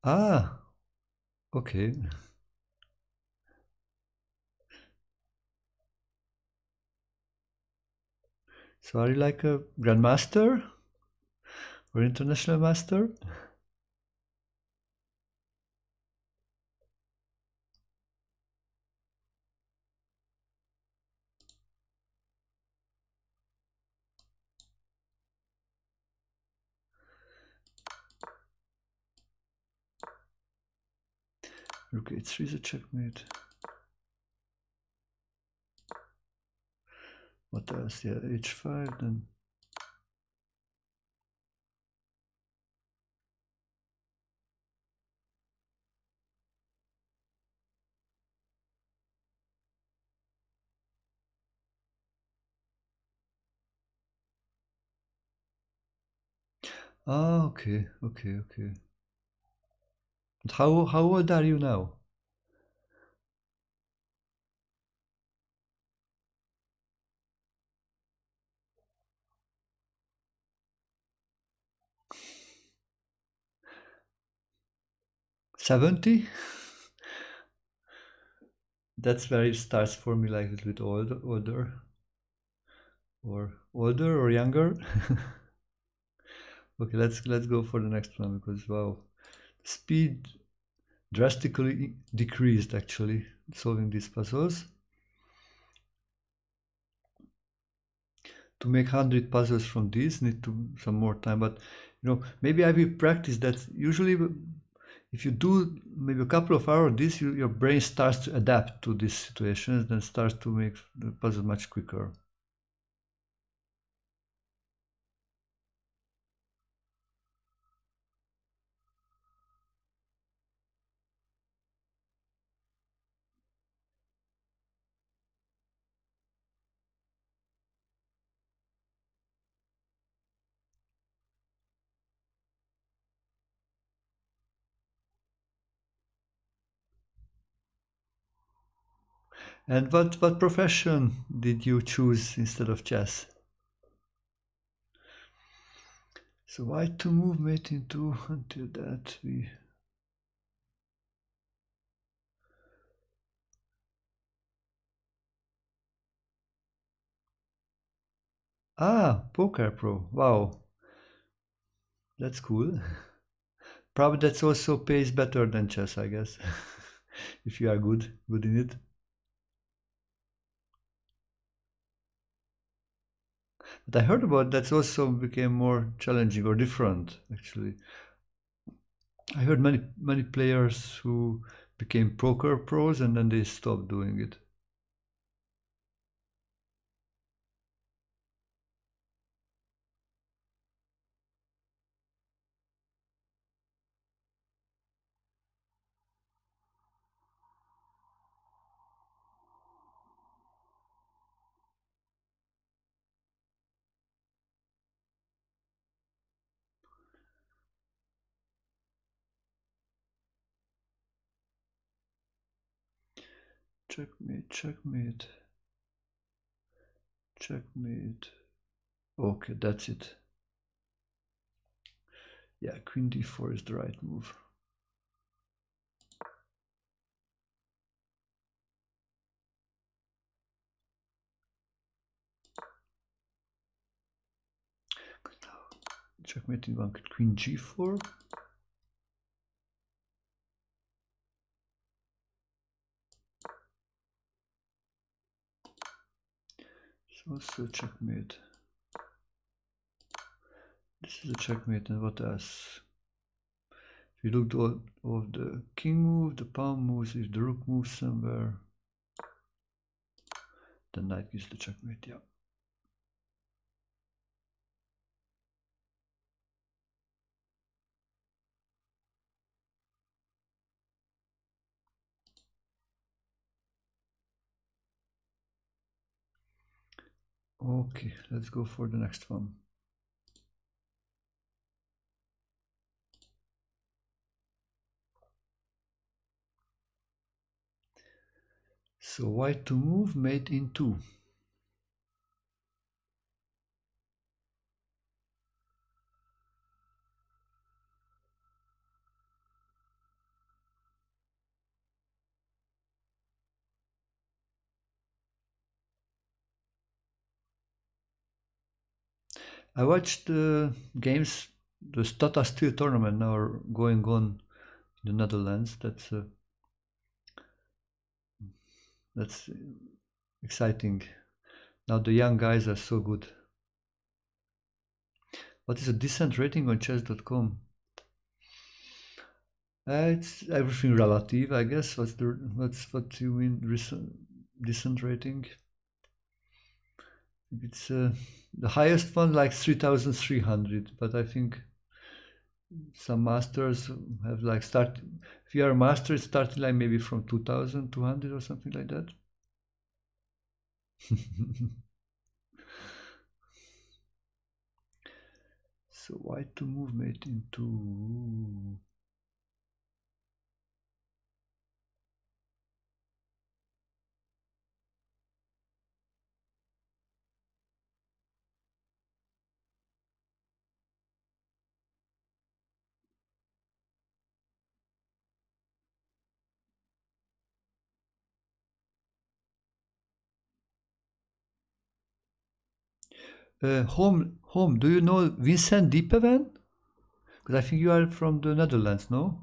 [SPEAKER 1] Ah, okay. So are you like a grandmaster or international master? Rook h3 is a checkmate. What else? Yeah, h5 then. Ah, okay, okay, okay. But how old are you now? '70? That's where it starts for me, like a little bit older, or younger. Okay, let's go for the next one because wow, speed drastically decreased actually solving these puzzles. To make 100 puzzles from these need to some more time, but you know, maybe I will practice that. Usually if you do maybe a couple of hours this, your brain starts to adapt to these situations, then starts to make the puzzle much quicker. And what profession did you choose instead of chess? So white to move mate into until that we. Ah, Poker Pro. Wow, that's cool. Probably that's also pays better than chess, I guess, if you are good in it. But I heard about that's also became more challenging or different, actually. I heard many players who became poker pros and then they stopped doing it. Checkmate, checkmate, checkmate. Okay, that's it. Yeah, queen d4 is the right move. Checkmate in one, queen g4. So also checkmate. This is a checkmate, and what else? If you look of the king move, the pawn moves, if the rook moves somewhere, the knight gives the checkmate, yeah. Okay, let's go for the next one. So white to move, mate in 2. I watched the games, the Tata Steel tournament now are going on in the Netherlands. That's exciting. Now the young guys are so good. What is a decent rating on chess.com? It's everything relative, I guess. What you mean decent rating? It's the highest one like 3,300, but I think some masters have like start. If you are a master, it's starting like maybe from 2,200 or something like that. So white to move mate into. Home. Do you know Vincent Diepeven? Because I think you are from the Netherlands, no?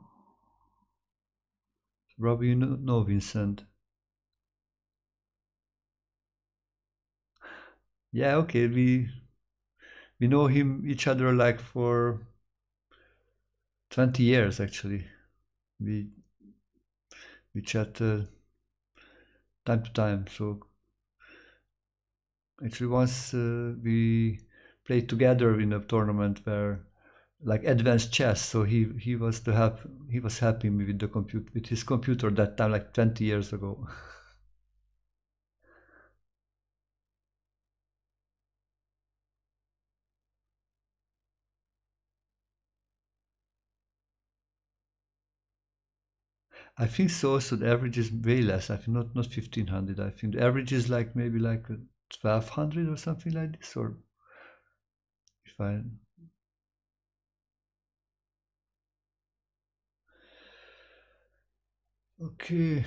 [SPEAKER 1] Probably you know Vincent. Yeah, okay. We know him each other like for 20 years actually. We we chat time to time. So actually once we played together in a tournament where like advanced chess. So he was the help. He was helping me with the with his computer that time, like 20 years ago. I think so. So the average is way less. I think not 1500. I think the average is like maybe like 1200 or something like this. Or if I okay,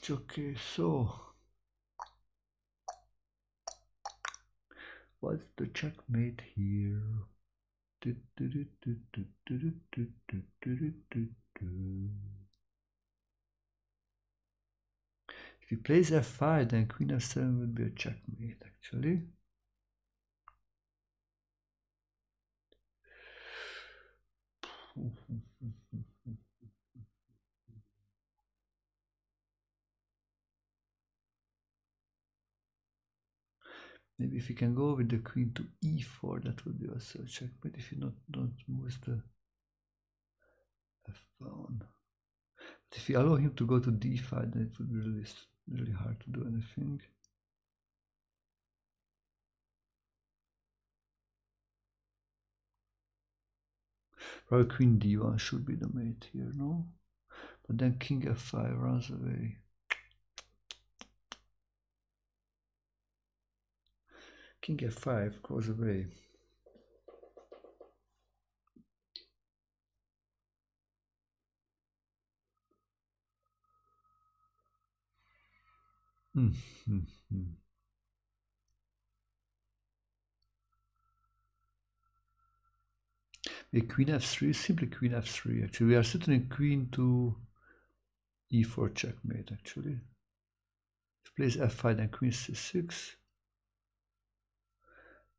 [SPEAKER 1] okay. So what's the checkmate here? If he plays f5, then queen f7 would be a checkmate, actually. Maybe if you can go with the queen to e4, that would be also a checkmate if you don't move the f pawn. But if you allow him to go to d5, then it would be really hard to do anything. Probably queen d1 should be the mate here, no? But then king f5 runs away. King f5 goes away. A queen f3, simply queen f3. Actually, we are sitting queen to e4 checkmate. Actually, if plays f5 and queen c6.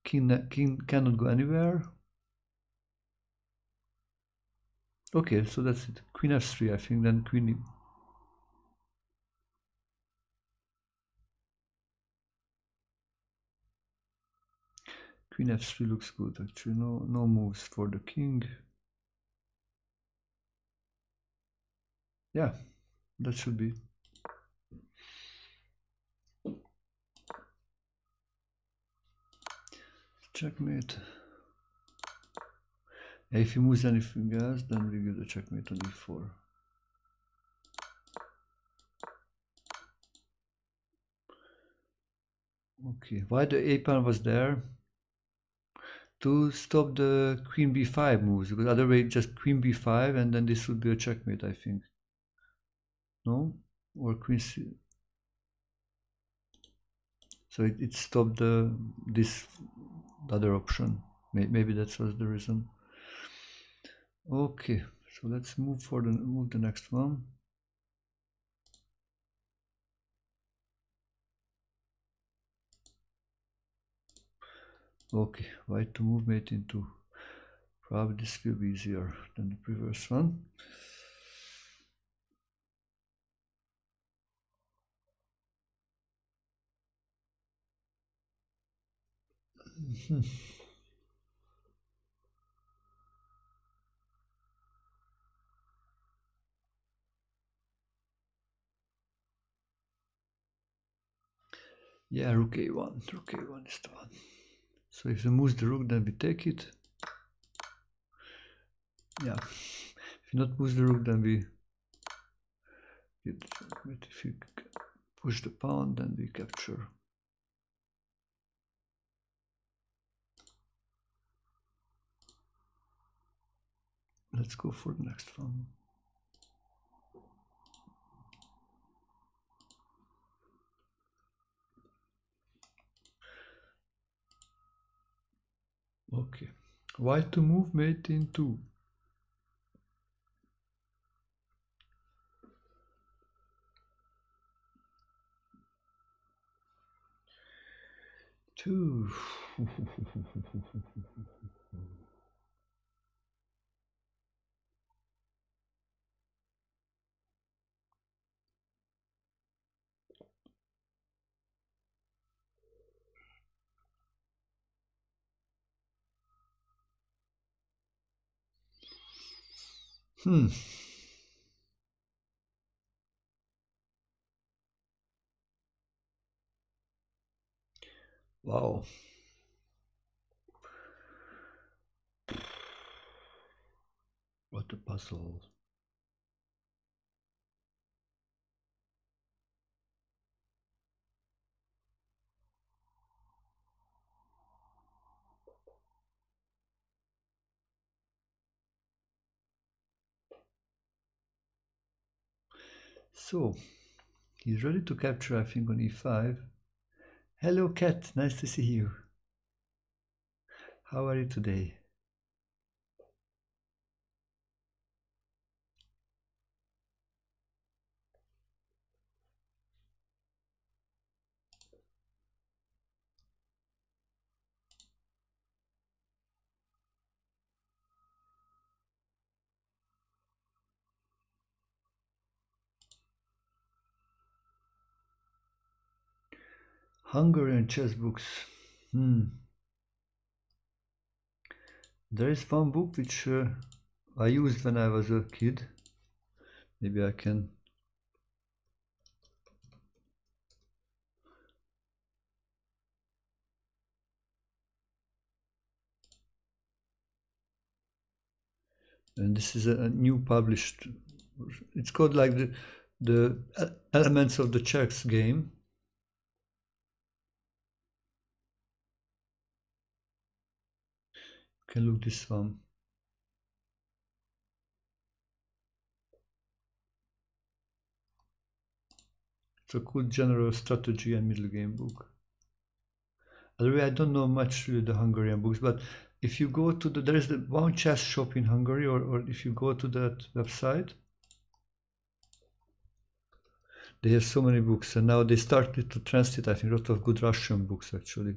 [SPEAKER 1] King cannot go anywhere. Okay, so that's it. Queen f3, I think. Then queen. Queen f3 looks good. Actually, no moves for the king. Yeah, that should be. Checkmate. If he moves anything else, then we give the checkmate on e4. Okay, why the a pawn was there? To stop the queen b5 moves, because otherwise just queen b5 and then this would be a checkmate, I think. No? Or queen c. So it stopped this other option. Maybe that was the reason. Okay, so let's move the next one. Okay, white to move mate into. Probably this will be easier than the previous one. Yeah, rook a1. Rook a1 is the one. So if he moves the rook, then we take it. Yeah. If he not moves the rook, then we get the checkmate. If you push the pawn, then we capture. Let's go for the next one. Okay. White to move mate into. Two. Wow. What a puzzle. So he's ready to capture, I think, on e5. Hello, cat. Nice to see you. How are you today? Hungarian chess books. There is one book which I used when I was a kid. Maybe I can. And this is a new published. It's called like the elements of the chess game. You can look this one. It's a good general strategy and middle game book. Otherwise, I don't know much really the Hungarian books, but if you go to there is the one chess shop in Hungary, or if you go to that website, they have so many books, and now they started to translate, I think, a lot of good Russian books actually.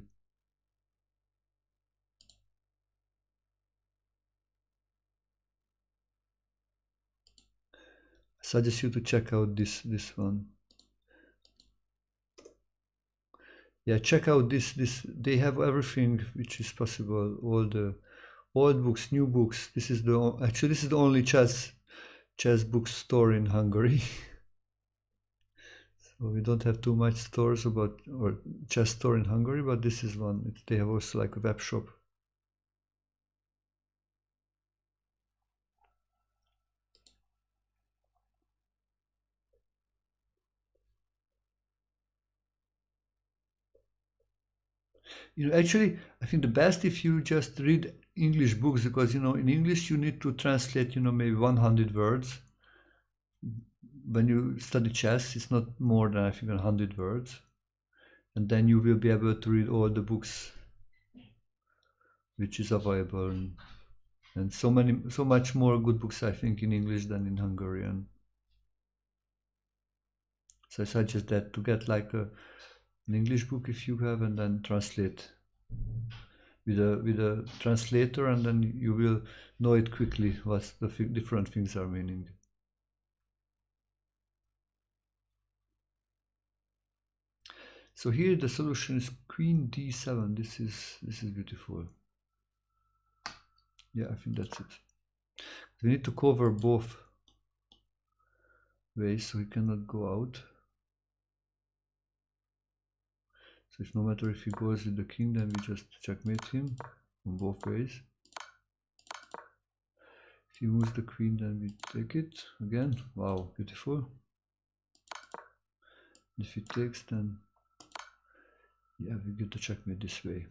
[SPEAKER 1] I suggest you to check out this one. Yeah, check out this. They have everything which is possible. All the old books, new books. This is the only chess bookstore in Hungary. So we don't have too much stores or chess store in Hungary, but this is one. They have also like a web shop. Actually, I think the best if you just read English books, because in English you need to translate maybe 100 words. When you study chess, it's not more than, I think, 100 words, and then you will be able to read all the books which is available, and so much more good books, I think, in English than in Hungarian. So I suggest that to get like an English book if you have, and then translate with a translator, and then you will know it quickly what the different things are meaning. So here the solution is Queen D7. This is beautiful. Yeah, I think that's it. We need to cover both ways, so he cannot go out. So it's no matter if he goes with the king, then we just checkmate him on both ways. If he moves the queen, then we take it again. Wow, beautiful. If he takes, then yeah, we get the checkmate this way.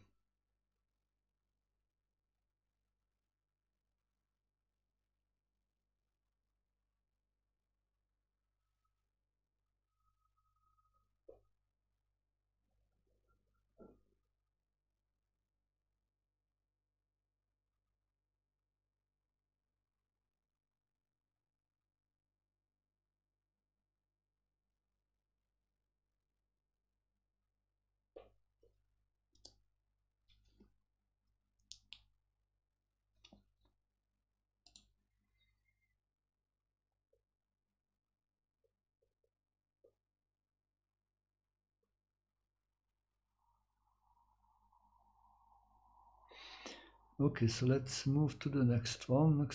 [SPEAKER 1] Okay, so let's move to the next one.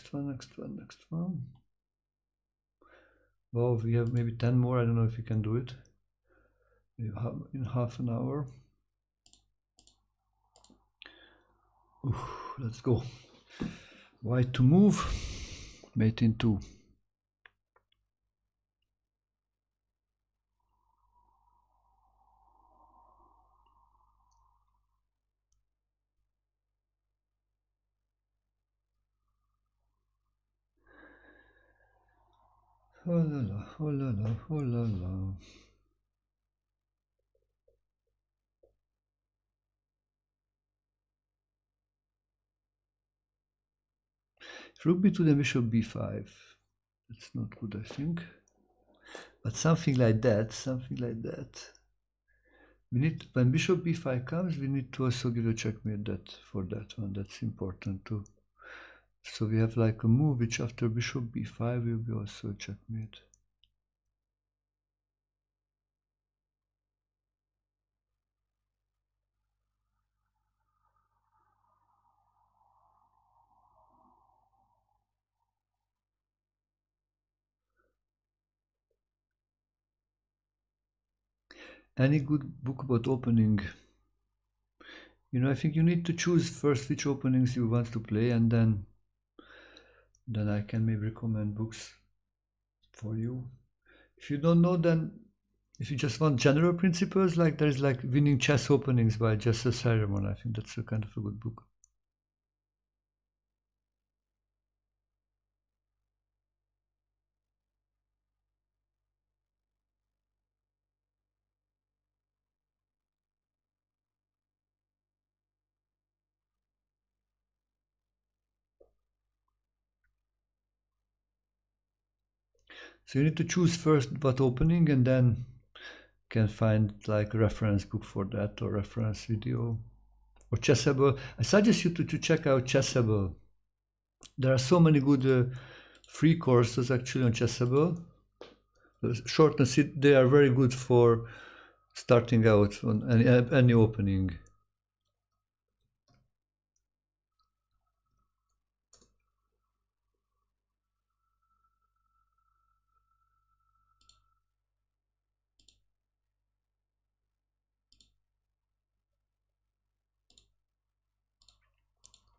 [SPEAKER 1] Well, we have maybe 10 more. I don't know if we can do it in half an hour. Let's go. White to move, mate in 2. Oh la la, oh la la, oh la la. Rook b2 then bishop b5. That's not good, I think. But something like that, something like that. We need, when bishop b5 comes, we need to also give a checkmate that for that one. That's important too. So we have like a move which after bishop b5 will be also a checkmate. Any good book about opening? You know, I think you need to choose first which openings you want to play, and then I can maybe recommend books for you. If you don't know, then if you just want general principles, like there's like Winning Chess Openings by Justice Harriman. I think that's a kind of a good book. So you need to choose first what opening, and then can find like a reference book for that or reference video. Or Chessable. I suggest you to check out Chessable. There are so many good free courses actually on Chessable. Short and sit, they are very good for starting out on any opening.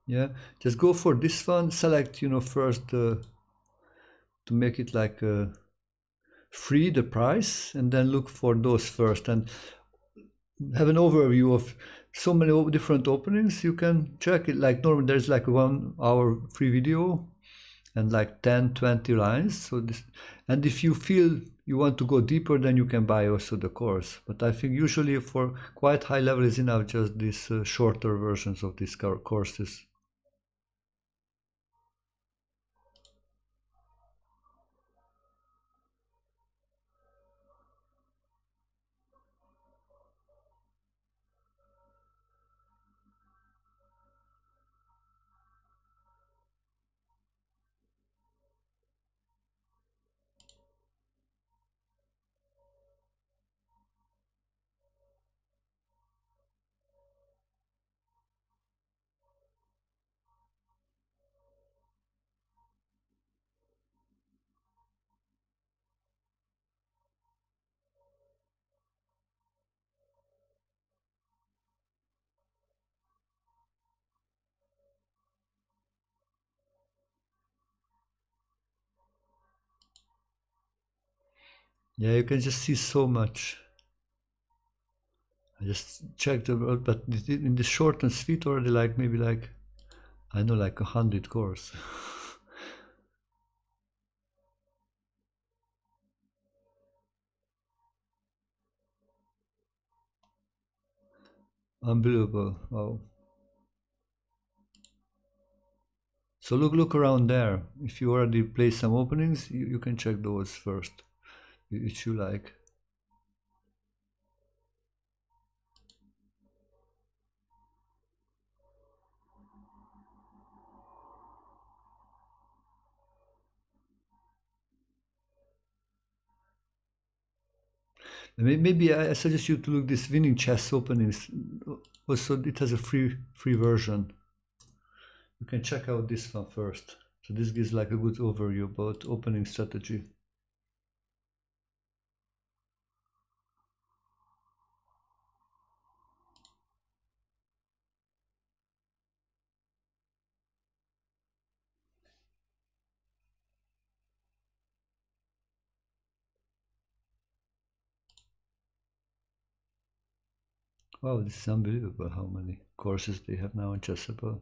[SPEAKER 1] Yeah, just go for this one. Select, you know, first to make it like free the price, and then look for those first and have an overview of so many different openings. You can check it like normally there's like 1 hour free video and like 10-20 lines. So this, and if you feel you want to go deeper, then you can buy also the course. But I think usually for quite high level is enough just these shorter versions of these courses. Yeah, you can just see so much. I just checked, but in the short and sweet already like maybe like, I know, like 100 course. Unbelievable. Wow. So look around there. If you already play some openings, you can check those first, which you like. Maybe I suggest you to look this Winning Chess Openings. Also, it has a free version. You can check out this one first. So this gives like a good overview about opening strategy. Wow, this is unbelievable how many courses they have now in Chessable.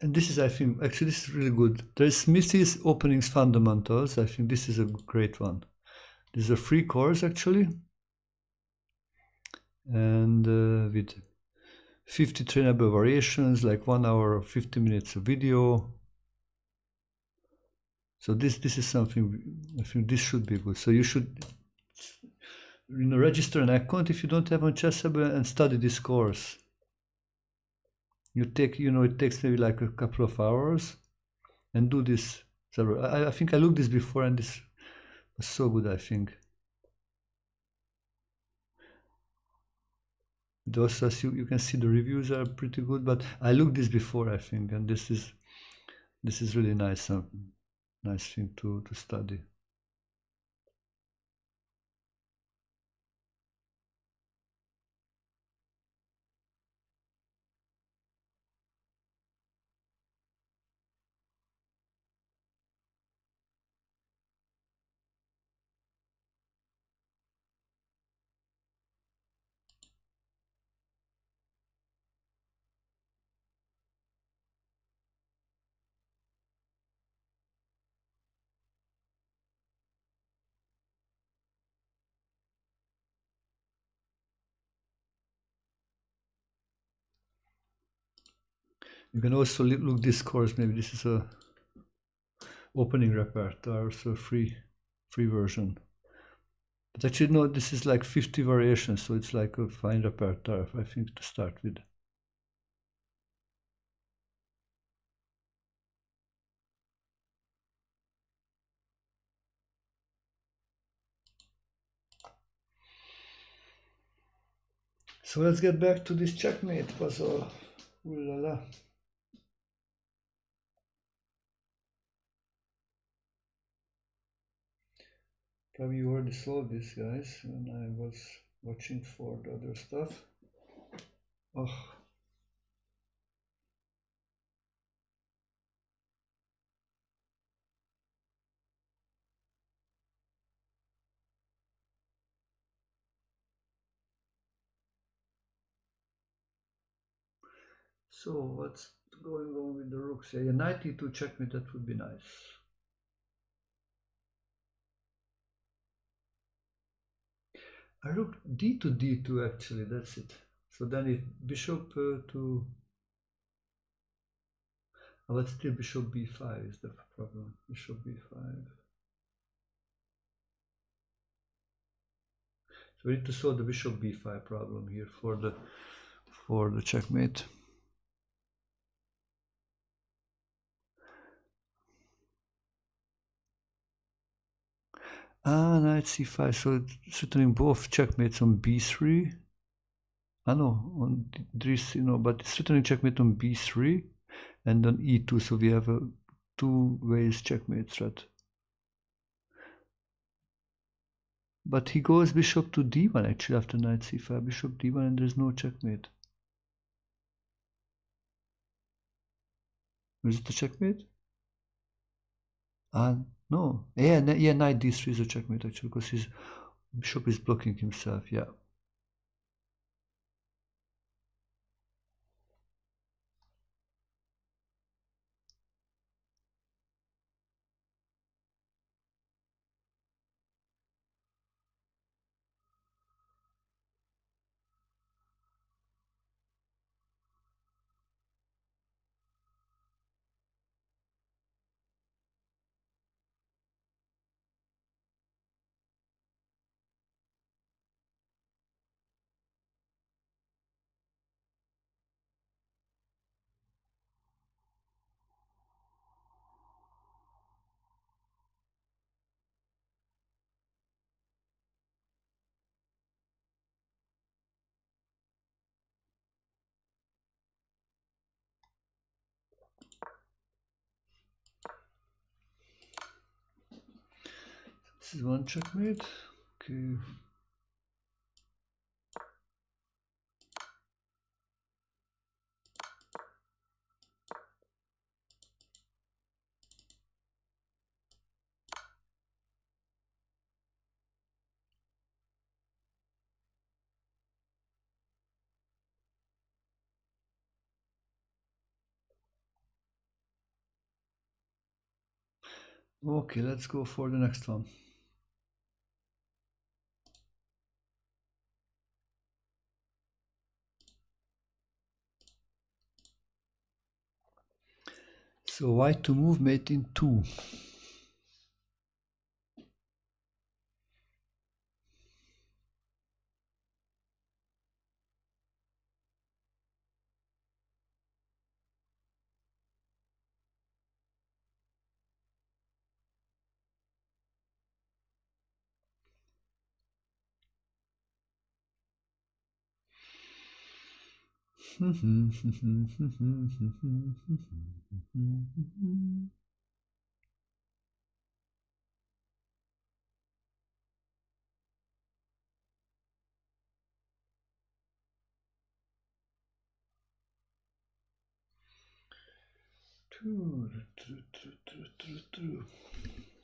[SPEAKER 1] And this is, I think, actually this is really good. There's Smithy's Openings Fundamentals. I think this is a great one. This is a free course actually. And with 50 trainable variations, like 1 hour or 50 minutes of video. So this is something, I think this should be good. So you should register an account if you don't have on Chessable and study this course. You take, it takes maybe like a couple of hours and do this. So I think I looked this before and this was so good, I think. Those, as you can see, the reviews are pretty good, but I looked this before, I think, and this is really nice, nice thing to study. You can also look this course, maybe this is a opening repertoire, so free version. But actually no, this is like 50 variations, so it's like a fine repertoire, I think, to start with. So let's get back to this checkmate puzzle. Ooh la la. Probably you already saw this, guys, when I was watching for the other stuff. Oh. So what's going on with the rooks? Yeah, knight e2 checkmate, that would be nice. A rook d to d2 actually, that's it. So then if bishop to... Oh, but still bishop b5 is the problem. Bishop b5. So we need to solve the bishop b5 problem here for the checkmate. Ah, knight c5, so it's returning both checkmates on b3. Ah no, on d3, no, but it's returning checkmate on b3 and on e2, so we have a two ways checkmate threat. But he goes bishop to d1 actually after knight c5, bishop d1, and there's no checkmate. Is it a checkmate? No. Yeah, knight d3 is a checkmate actually, because his bishop is blocking himself, yeah. This is one checkmate. Okay. Okay, let's go for the next one. So white to move, mate in 2.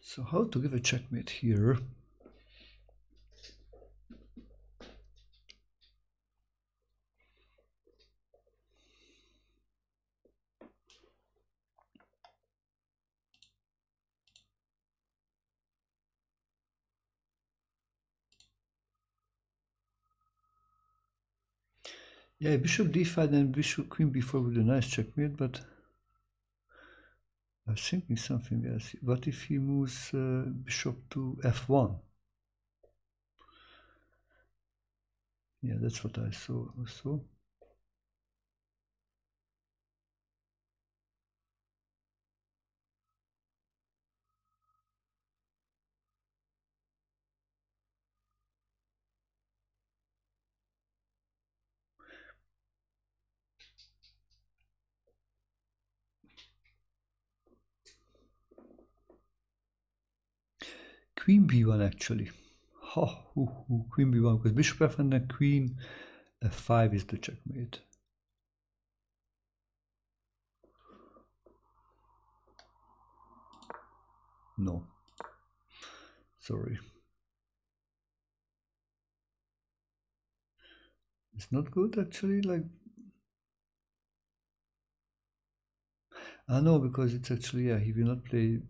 [SPEAKER 1] So how to give a checkmate here? Yeah, bishop d5 and bishop queen b4 would be a nice checkmate, but I was thinking something else. What if he moves bishop to f1? Yeah, that's what I saw also. Queen b1 actually. Queen b1, because bishop f and then queen f5 is the checkmate. No. Sorry. It's not good actually, like... no, because it's actually, yeah, he will not play...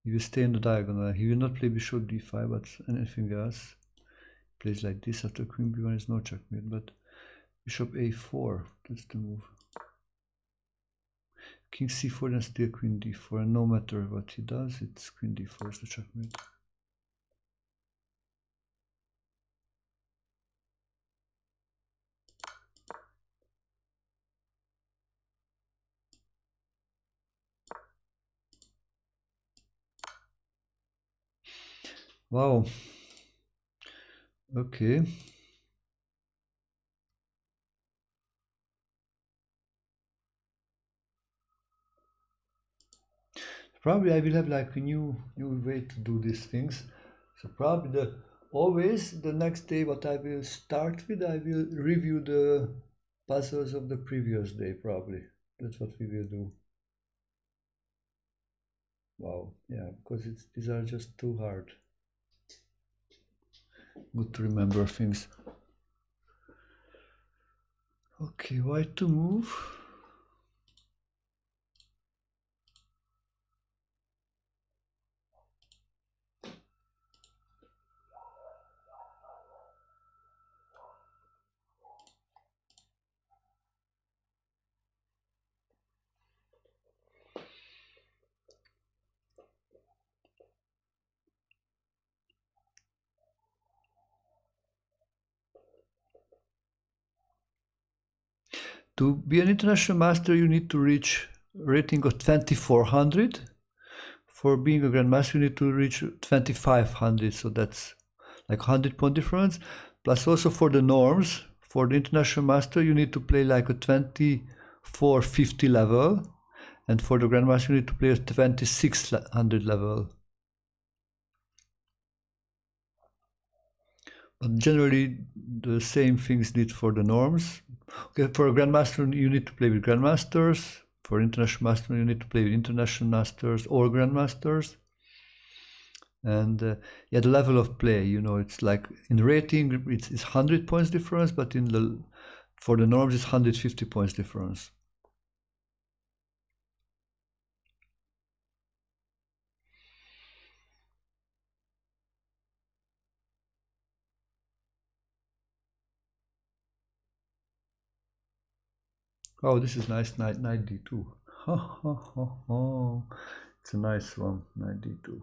[SPEAKER 1] He will stay in the diagonal. He will not play bishop d5, but anything else. Plays like this after queen b1 is no checkmate, but bishop a4, that's the move. King c4 and still queen d4, and no matter what he does, it's queen d4 is the checkmate. Wow. Okay. Probably I will have like a new way to do these things. So probably always the next day what I will start with, I will review the puzzles of the previous day probably. That's what we will do. Wow, yeah, because these are just too hard. Good to remember things. Okay, white to move. To be an international master, you need to reach a rating of 2400. For being a grandmaster, you need to reach 2500. So that's like 100-point difference. Plus also for the norms, for the international master, you need to play like a 2450 level. And for the grandmaster, you need to play a 2600 level. But generally, the same things need for the norms. Okay, for a grandmaster, you need to play with grandmasters. For international master, you need to play with international masters or grandmasters. And yeah, the level of play, you know, it's like in rating, it's 100 points difference, but for the norms, it's 150 points difference. Oh, this is nice. Knight d2. Ha ha ha ha. It's a nice one. Knight d2.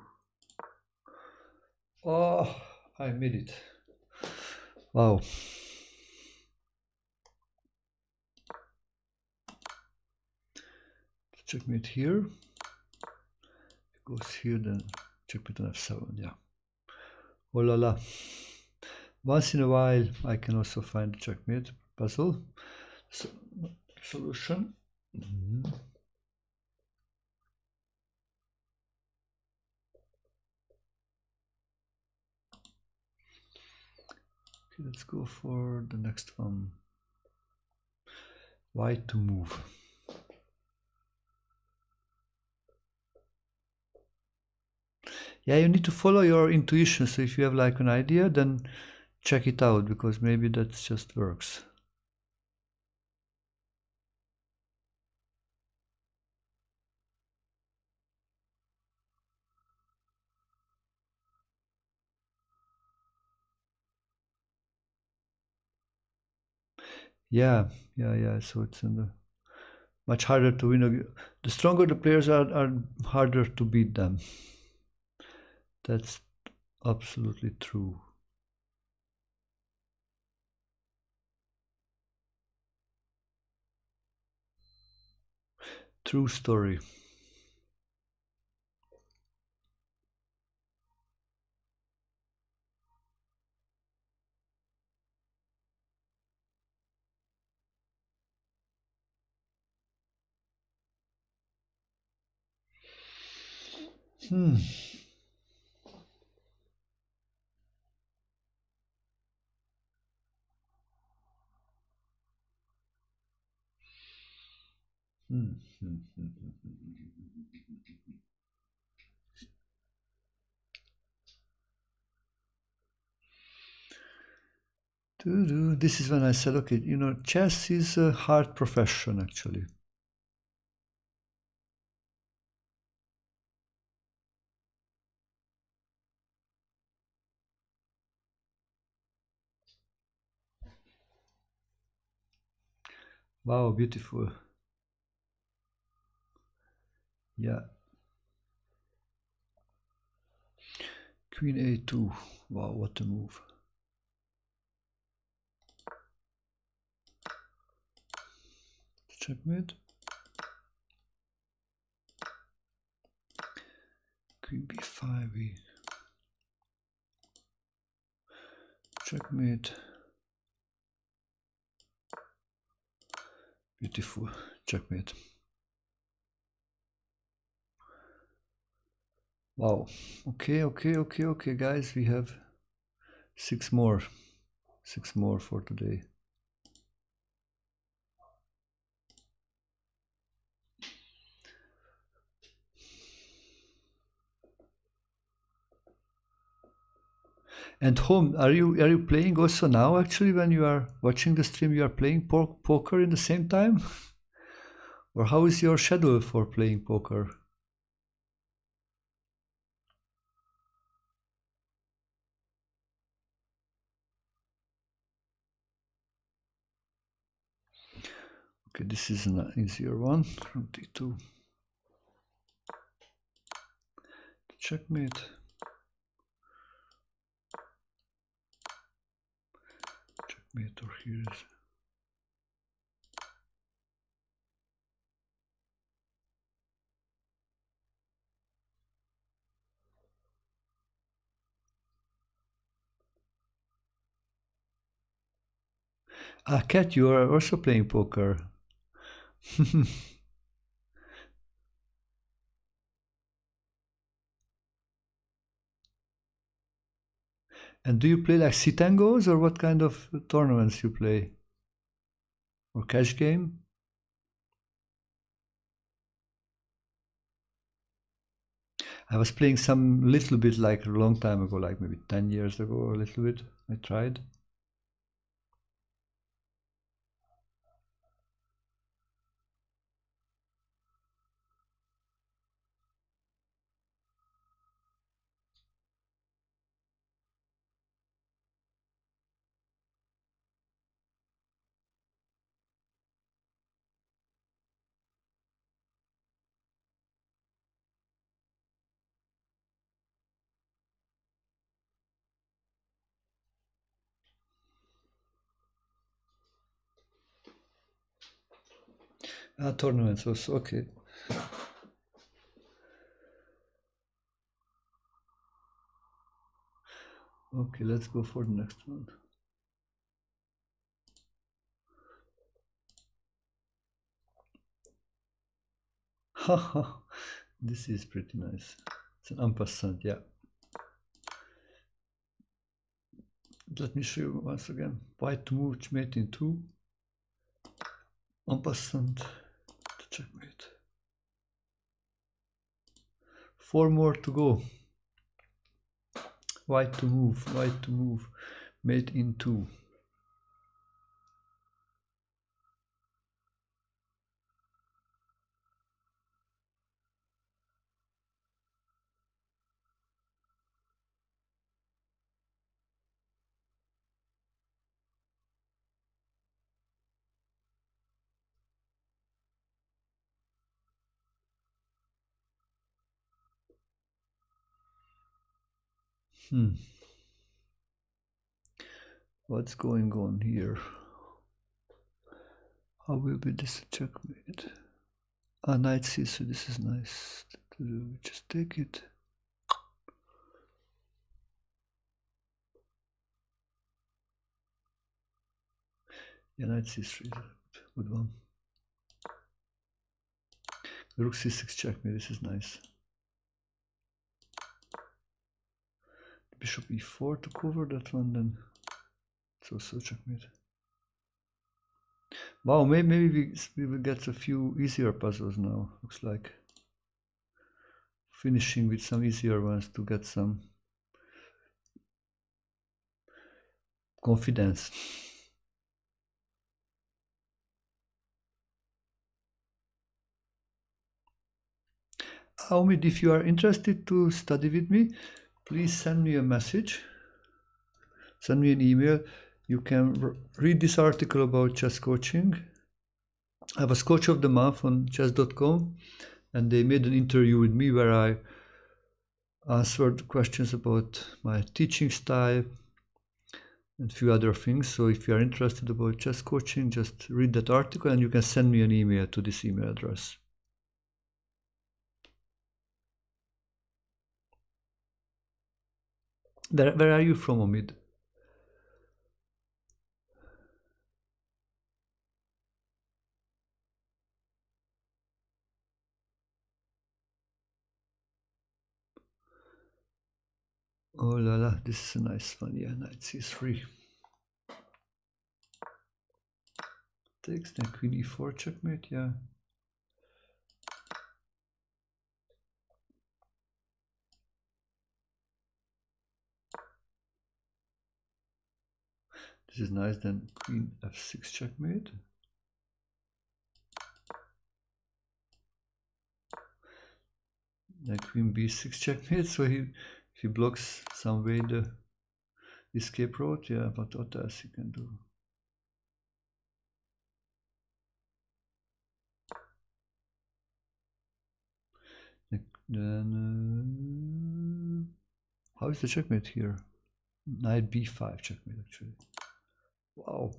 [SPEAKER 1] Oh, I made it. Wow. Checkmate here. It goes here, then checkmate on f7. Yeah. Oh la la. Once in a while, I can also find the checkmate puzzle solution. Okay, let's go for the next one. White to move. Yeah, you need to follow your intuition. So if you have like an idea, then check it out, because maybe that just works. Yeah. So it's in the much harder to win. The stronger the players are harder to beat them. That's absolutely true. True story. Hmm. This is when I said, okay, chess is a hard profession, actually. Wow, beautiful. Yeah. Queen a2. Wow, what a move. Checkmate. Queen b5. Checkmate. Beautiful. Checkmate. Wow. Okay, guys. We have 6 more. 6 more for today. And home, are you playing also now? Actually, when you are watching the stream, you are playing poker in the same time, or how is your schedule for playing poker? Okay, this is an easier one. d2. Checkmate. Checkmate, or here is. Ah, Kat, you are also playing poker. And do you play like C-tangos, or what kind of tournaments you play? Or cash game? I was playing some little bit like a long time ago, like maybe 10 years ago, or a little bit. I tried. Tournaments also, okay. Okay, let's go for the next one. Haha, this is pretty nice. It's an ampersand, yeah. Let me show you once again. White to move, mate in 2. Ampersand to checkmate. 4 more to go. White to move, mate in 2. What's going on here? How will be this checkmate? Ah, knight c3, this is nice. Just take it. Yeah, knight c3 is a good one. Rook c6 checkmate, this is nice. Bishop e4 to cover that one, then it's also checkmate. Wow, maybe we will get a few easier puzzles now, looks like. Finishing with some easier ones to get some confidence. Omid, if you are interested to study with me, please send me a message, send me an email. You can read this article about chess coaching. I was coach of the month on chess.com, and they made an interview with me where I answered questions about my teaching style and a few other things. So if you are interested about chess coaching, just read that article and you can send me an email to this email address. Where are you from, Omid? Oh la la, this is a nice one. Yeah, knight c3. Takes, then queen e4 checkmate, yeah. This is nice, then queen f6 checkmate. Then queen b6 checkmate, so he blocks some way the escape route, yeah, but what else he can do? Then how is the checkmate here? Knight b5 checkmate, actually. Wow.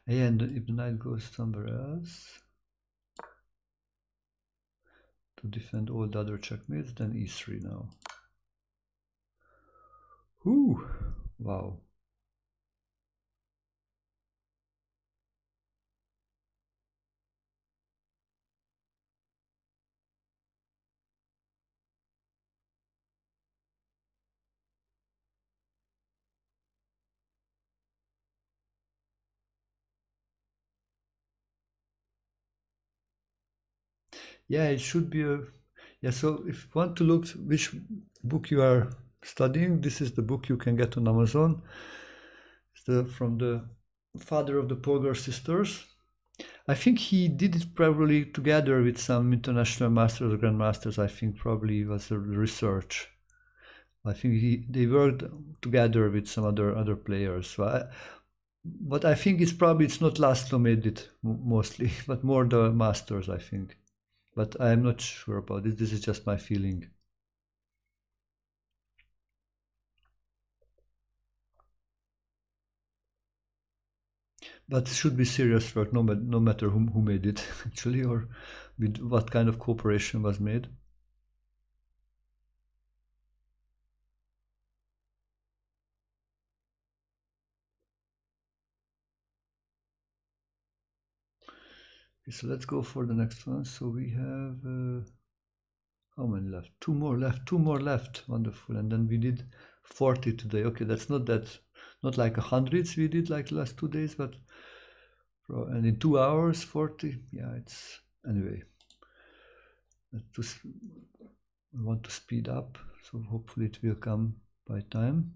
[SPEAKER 1] And if the knight goes somewhere else to defend all the other checkmates, then e3 now. Ooh, wow. Yeah, it should be a, yeah, so if you want to look which book you are studying, this is the book you can get on Amazon. It's from the father of the Polgár sisters. I think he did it probably together with some international masters or grandmasters. I think probably it was a research. I think they worked together with some other players. So but I think it's not László made it mostly, but more the masters, I think. But I'm not sure about it. This is just my feeling. But it should be serious work, no matter who made it, actually, or with what kind of cooperation was made. Okay, so let's go for the next one. So we have how many left? Two more left. Wonderful. And then we did 40 today. Okay, that's not like 100 we did like the last 2 days, but and in 2 hours 40. Yeah, it's anyway. I want to speed up, so hopefully it will come by time.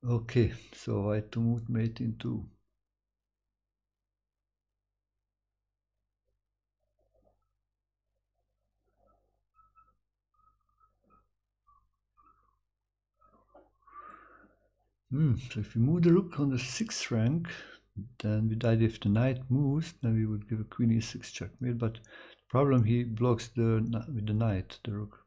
[SPEAKER 1] Okay, so I to move mate into so if we move the rook on the 6th rank, then we died if the knight moves, then we would give a queen e6 checkmate, but the problem, he blocks with the knight, the rook.